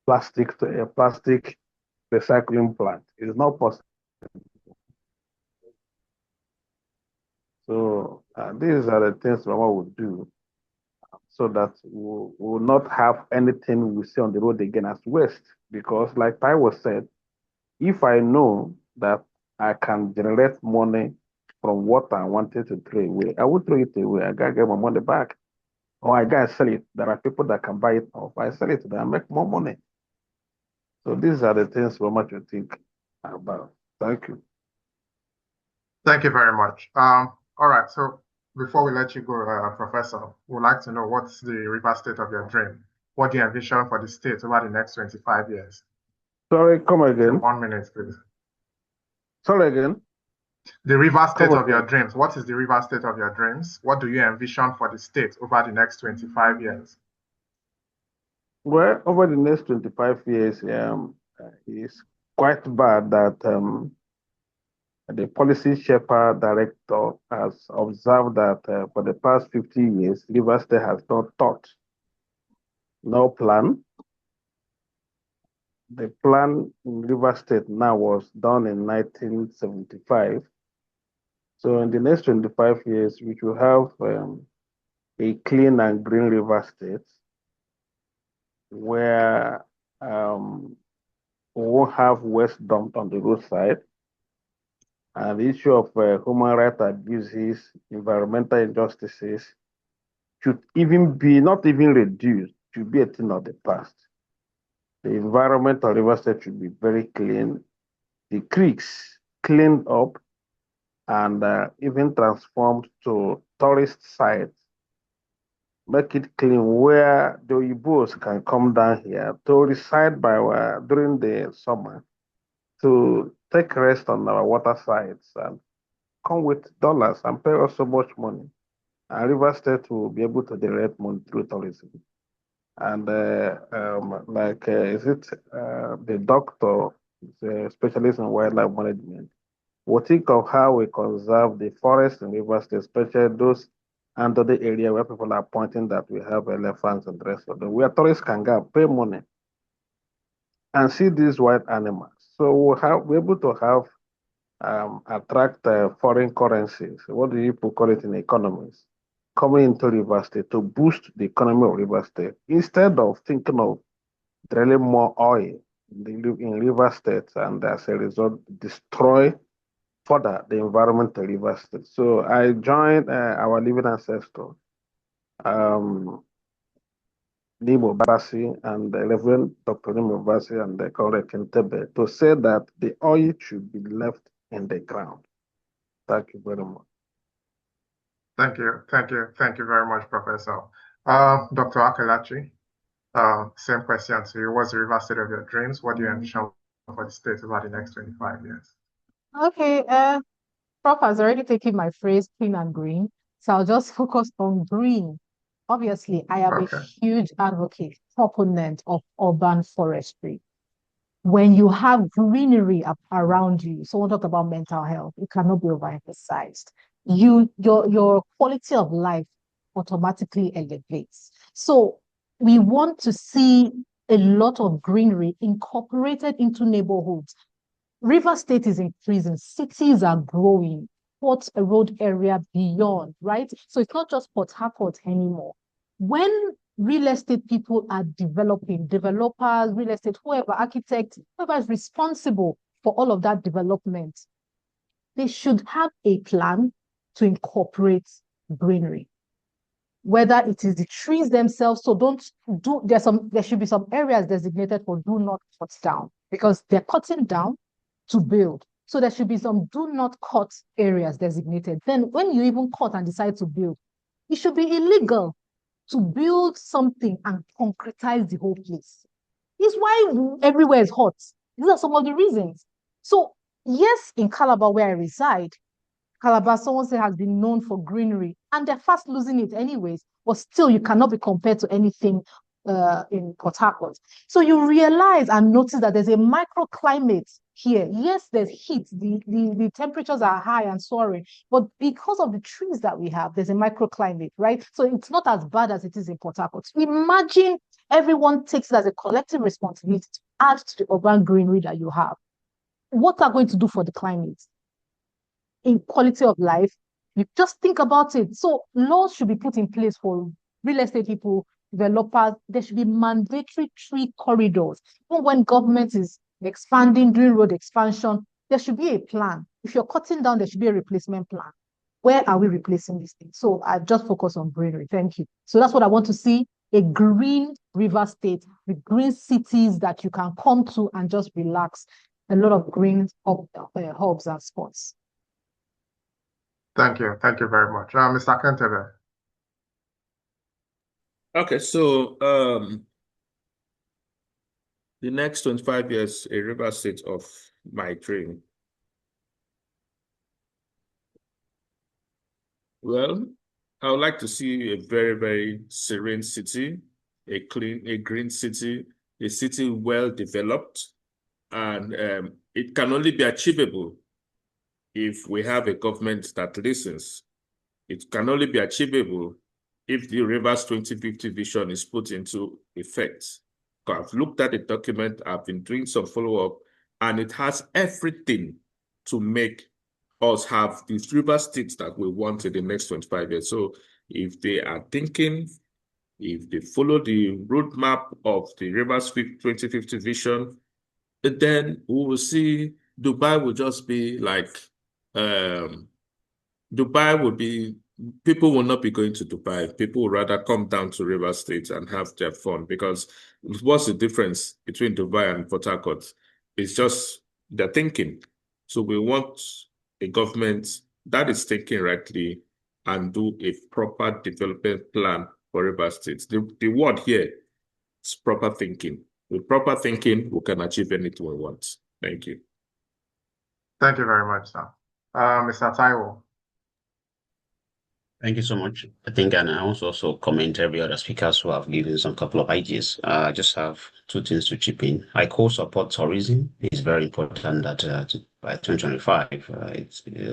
Speaker 2: plastic to a plastic recycling plant. It's not possible. So these are the things Mama would do so that we will not have anything we see on the road again as waste. Because like I was said, if I know that I can generate money from what I wanted to throw away, I would throw it away. I gotta get my money back. Or I gotta sell it. There are people that can buy it off. I sell it to them, I make more money. So these are the things Mama should think about. Thank you.
Speaker 4: Thank you very much. All right, so before we let you go, Professor, we'd like to know what's the river state of your dream? What do you envision for the state over the next 25 years?
Speaker 2: Sorry, come again.
Speaker 4: So 1 minute, please.
Speaker 2: Sorry again.
Speaker 4: The river state of your dreams. What is the river state of your dreams? What do you envision for the state over the next 25 years?
Speaker 2: Well, over the next 25 years, it's quite bad that the policy shaper director has observed that for the past 50 years, River State has not thought, no plan. The plan in River State now was done in 1975. So in the next 25 years, we should have a clean and green River State where we won't have waste dumped on the roadside. And the issue of human rights abuses, environmental injustices should even be not even reduced, should be a thing of the past. The environment of River State should be very clean. The creeks cleaned up and even transformed to tourist sites. Make it clean where the Oyibos can come down here to reside by during the summer to take rest on our water sites and come with dollars and pay us so much money. And River State will be able to generate money through tourism. And is it the doctor, the specialist in wildlife management, will think of how we conserve the forest in River State, especially those under the area where people are pointing that we have elephants and the rest of them, where tourists can go pay money and see these wild animals. So we're able to have attract foreign currencies. What do people call it in economies? Coming into River State to boost the economy of River State instead of thinking of drilling more oil in River State and as a result destroy further the environment of River State. So I joined our living ancestor, Nimo Basi and the Reverend Dr. Nimo Basi and the correct Kentebe to say that the oil should be left in the ground. Thank you very much.
Speaker 4: Thank you very much, Professor. Dr. Akelachi, same question to you. What's the river state of your dreams? What do you envision for the state over the next 25 years?
Speaker 5: Okay, Prof has already taken my phrase clean and green, so I'll just focus on green. Obviously, I am a huge advocate, proponent of urban forestry. When you have greenery around you, someone talked about mental health, it cannot be overemphasized. Your quality of life automatically elevates. So we want to see a lot of greenery incorporated into neighborhoods. River State is increasing, cities are growing, Port Road area beyond, right? So it's not just Port Harcourt anymore. When real estate people are developing, developers, real estate, whoever, architects, whoever is responsible for all of that development, they should have a plan to incorporate greenery. Whether it is the trees themselves, so there should be some areas designated for do not cut down, because they're cutting down to build. So there should be some do not cut areas designated. Then when you even cut and decide to build, it should be illegal to build something and concretize the whole place. It's why everywhere is hot. These are some of the reasons. So yes, in Calabar where I reside, Calabar, someone said, has been known for greenery, and they're fast losing it anyways, but still you cannot be compared to anything in Port Harcourt. So you realize and notice that there's a microclimate here. Yes, there's heat, the temperatures are high and soaring, but because of the trees that we have, there's a microclimate, right? So it's not as bad as it is in Port Harcourt. Imagine everyone takes it as a collective responsibility to add to the urban greenery that you have. What are going to do for the climate? In quality of life, you just think about it. So laws should be put in place for real estate people, developers. There should be mandatory tree corridors. Even when government is expanding, doing road expansion, there should be a plan. If you're cutting down, there should be a replacement plan. Where are we replacing these things? So I just focus on greenery. Thank you. So that's what I want to see, a green river state with green cities that you can come to and just relax. A lot of green hubs and spots.
Speaker 4: Thank you. Thank you very much. Mr. Kentebe.
Speaker 6: Okay, so the next 25 years, a river state of my dream. Well, I would like to see a very, very serene city, a green city, a city well developed, and it can only be achievable if we have a government that listens. It can only be achievable if the Rivers 2050 vision is put into effect. I've looked at the document, I've been doing some follow-up, and it has everything to make us have these river states that we want in the next 25 years. So if they are thinking, if they follow the roadmap of the Rivers 2050 vision, then we will see Dubai will just be like, Dubai would be, people will not be going to Dubai. People will rather come down to River State and have their fun, because what's the difference between Dubai and Port Harcourt? It's just their thinking. So we want a government that is thinking rightly and do a proper development plan for River State. The word here is proper thinking. With proper thinking, we can achieve anything we want. Thank you.
Speaker 4: Thank you very much, sir. Mr. Taiwo.
Speaker 3: Thank you so much. I think, and I also comment every other speakers who have given some couple of ideas. I just have two things to chip in. I co-support tourism. It's very important that by 2025,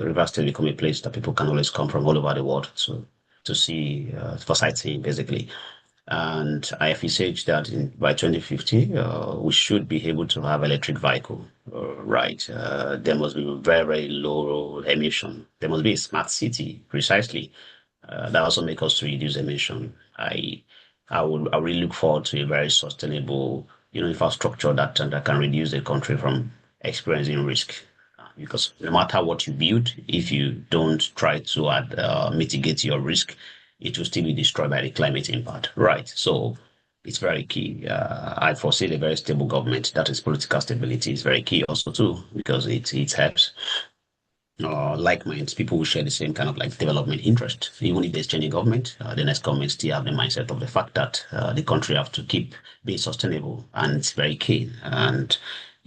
Speaker 3: River State become a place that people can always come from all over the world to see, for sightseeing, basically. And I envisage that by 2050, we should be able to have electric vehicle, right? There must be very, very low emission. There must be a smart city, precisely. That also makes us to reduce emission. I really look forward to a very sustainable, infrastructure that can reduce the country from experiencing risk. Because no matter what you build, if you don't try to mitigate your risk, it will still be destroyed by the climate impact, right? So it's very key. I foresee a very stable government. That is, political stability is very key also too, because it helps like minds, people who share the same kind of like development interest. Even if there's changing government, the next government still have the mindset of the fact that the country have to keep being sustainable, and it's very key. And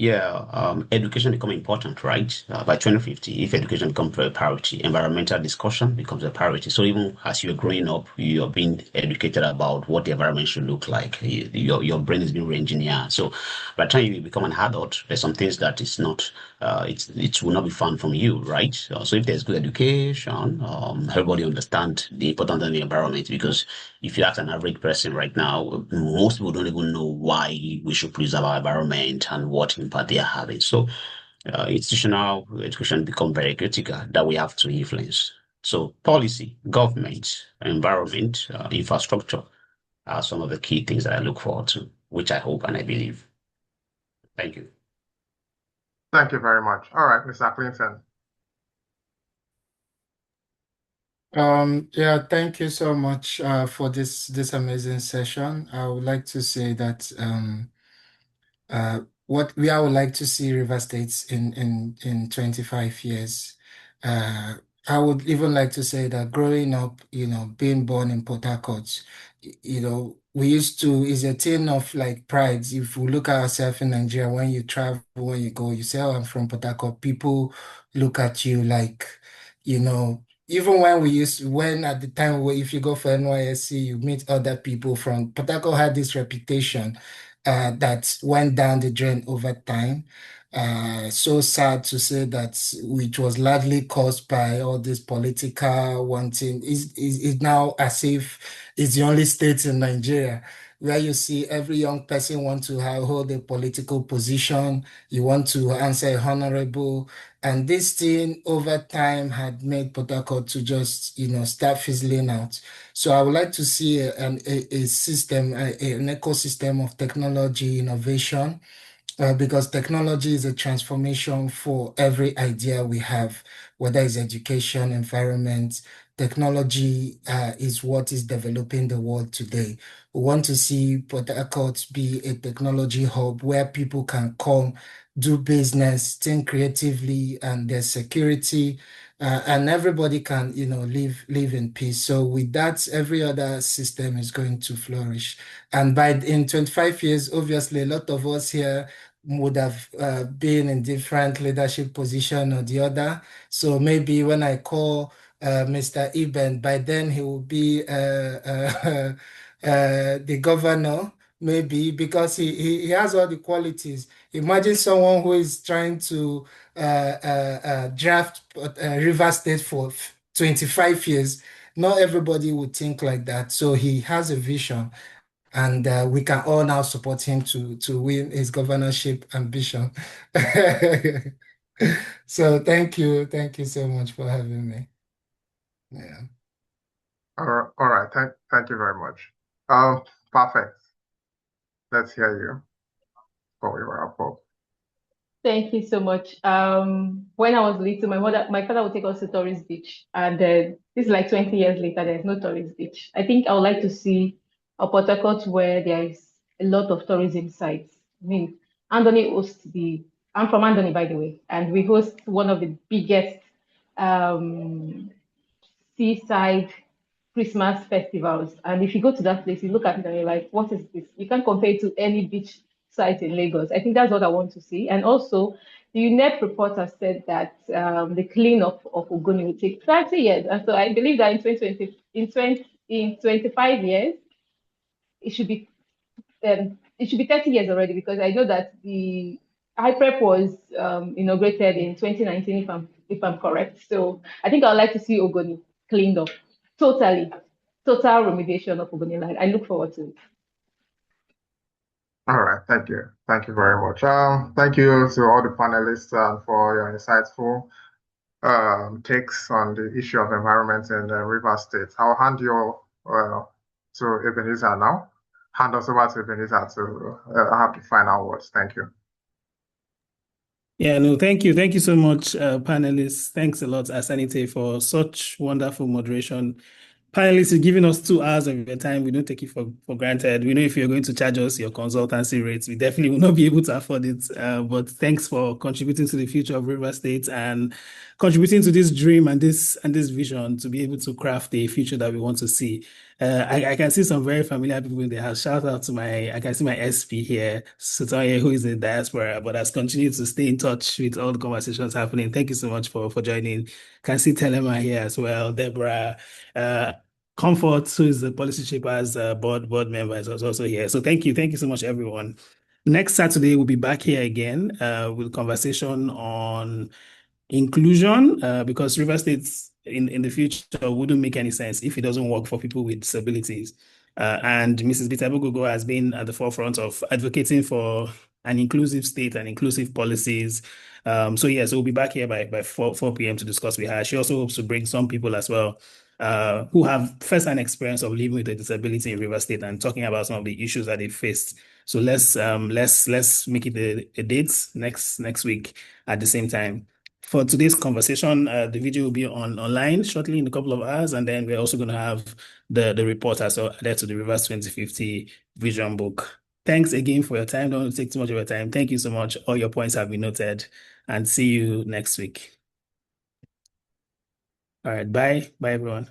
Speaker 3: Education become important, right? By 2050, if education becomes a priority, environmental discussion becomes a priority. So even as you're growing up, you're being educated about what the environment should look like. Your brain is being re-engineered. So by the time you become an adult, there's some things that is not, it will not be fun from you, right? So if there's good education, everybody understand the importance of the environment, because if you ask an average person right now, most people don't even know why we should preserve our environment and what impact they are having. So, institutional education become very critical that we have to influence. So, policy, government, environment, infrastructure are some of the key things that I look forward to, which I hope and I believe. Thank you.
Speaker 4: Thank you very much. All right, Mr. Clinton.
Speaker 7: Yeah, thank you so much for this amazing session. I would like to say that what we I would like to see River States in 25 years. I would even like to say that growing up, being born in Port Harcourt, we used to, is a thing of like pride. If we look at ourselves in Nigeria, when you travel, when you go, you say, oh, I'm from Port Harcourt, people look at you like, even when at the time where if you go for NYSC, you meet other people from Port Harcourt had this reputation that went down the drain over time. So sad to say that which was largely caused by all this political wanting is now as if it's the only state in Nigeria where you see every young person want to hold a political position, you want to answer honorable, and this thing over time had made Port Harcourt to just start fizzling out. So I would like to see a system, an ecosystem of technology innovation, because technology is a transformation for every idea we have, whether it's education, environment. Technology is what is developing the world today. We want to see Port Harcourt be a technology hub where people can come, do business, think creatively, and there's security, and everybody can, live in peace. So with that, every other system is going to flourish. And in 25 years, obviously, a lot of us here would have been in different leadership position or the other. So maybe when I call Mr. Eben, by then he will be the governor, maybe because he has all the qualities. Imagine someone who is trying to draft River State for 25 years. Not everybody would think like that. So he has a vision, and we can all now support him to win his governorship ambition. So thank you so much for having me. Yeah.
Speaker 4: All right. Thank you very much. Perfect. Let's hear you before we wrap up.
Speaker 8: Thank you so much. When I was little, my father would take us to Tourist Beach, and this is like 20 years later. There's no Tourist Beach. I think I would like to see a Port Harcourt where there is a lot of tourism sites. I mean, Andoni hosts I'm from Andoni, by the way, and we host one of the biggest seaside Christmas festivals. And if you go to that place, you look at it and you're like, what is this? You can't compare it to any beach site in Lagos. I think that's what I want to see. And also, the UNEP report has said that the cleanup of Ogoni will take 30 years. And so I believe that in 25 years, it should be 30 years already, because I know that the HyPrep was inaugurated in 2019, if I'm correct. So I think I'd like to see Ogoni cleaned up totally, total remediation of Ogoni line. I look forward to it.
Speaker 4: All right, thank you very much. Thank you to all the panelists for your insightful takes on the issue of environment in River State. I'll hand you to Ebenezer now. Hand us over to Ebenezer to have the final words. Thank you.
Speaker 1: Yeah, no, thank you. Thank you so much, panelists. Thanks a lot, Asanite, for such wonderful moderation. Panelists, you're giving us 2 hours of your time. We don't take it for granted. We know if you're going to charge us your consultancy rates, we definitely will not be able to afford it. But thanks for contributing to the future of River State and contributing to this dream and this vision to be able to craft a future that we want to see. I can see some very familiar people in the house. Shout out to I can see my SP here, Sutoye, who is in diaspora, but has continued to stay in touch with all the conversations happening. Thank you so much for joining. Can see Telema here as well, Deborah, Comfort, who is the Policy Shapers board member, is also here. So thank you so much, everyone. Next Saturday, we'll be back here again with conversation on inclusion, because River State in the future wouldn't make any sense if it doesn't work for people with disabilities. And Mrs. Bitabugogo has been at the forefront of advocating for an inclusive state and inclusive policies. So we'll be back here by 4 p.m. to discuss with her. She also hopes to bring some people as well who have first-hand experience of living with a disability in River State and talking about some of the issues that they faced. So let's make it a date next week at the same time. For today's conversation, the video will be online shortly in a couple of hours, and then we're also going to have the report as well added to the Reverse 2050 vision book. Thanks again for your time. Don't take too much of your time. Thank you so much. All your points have been noted, and see you next week. All right, bye. Bye, everyone.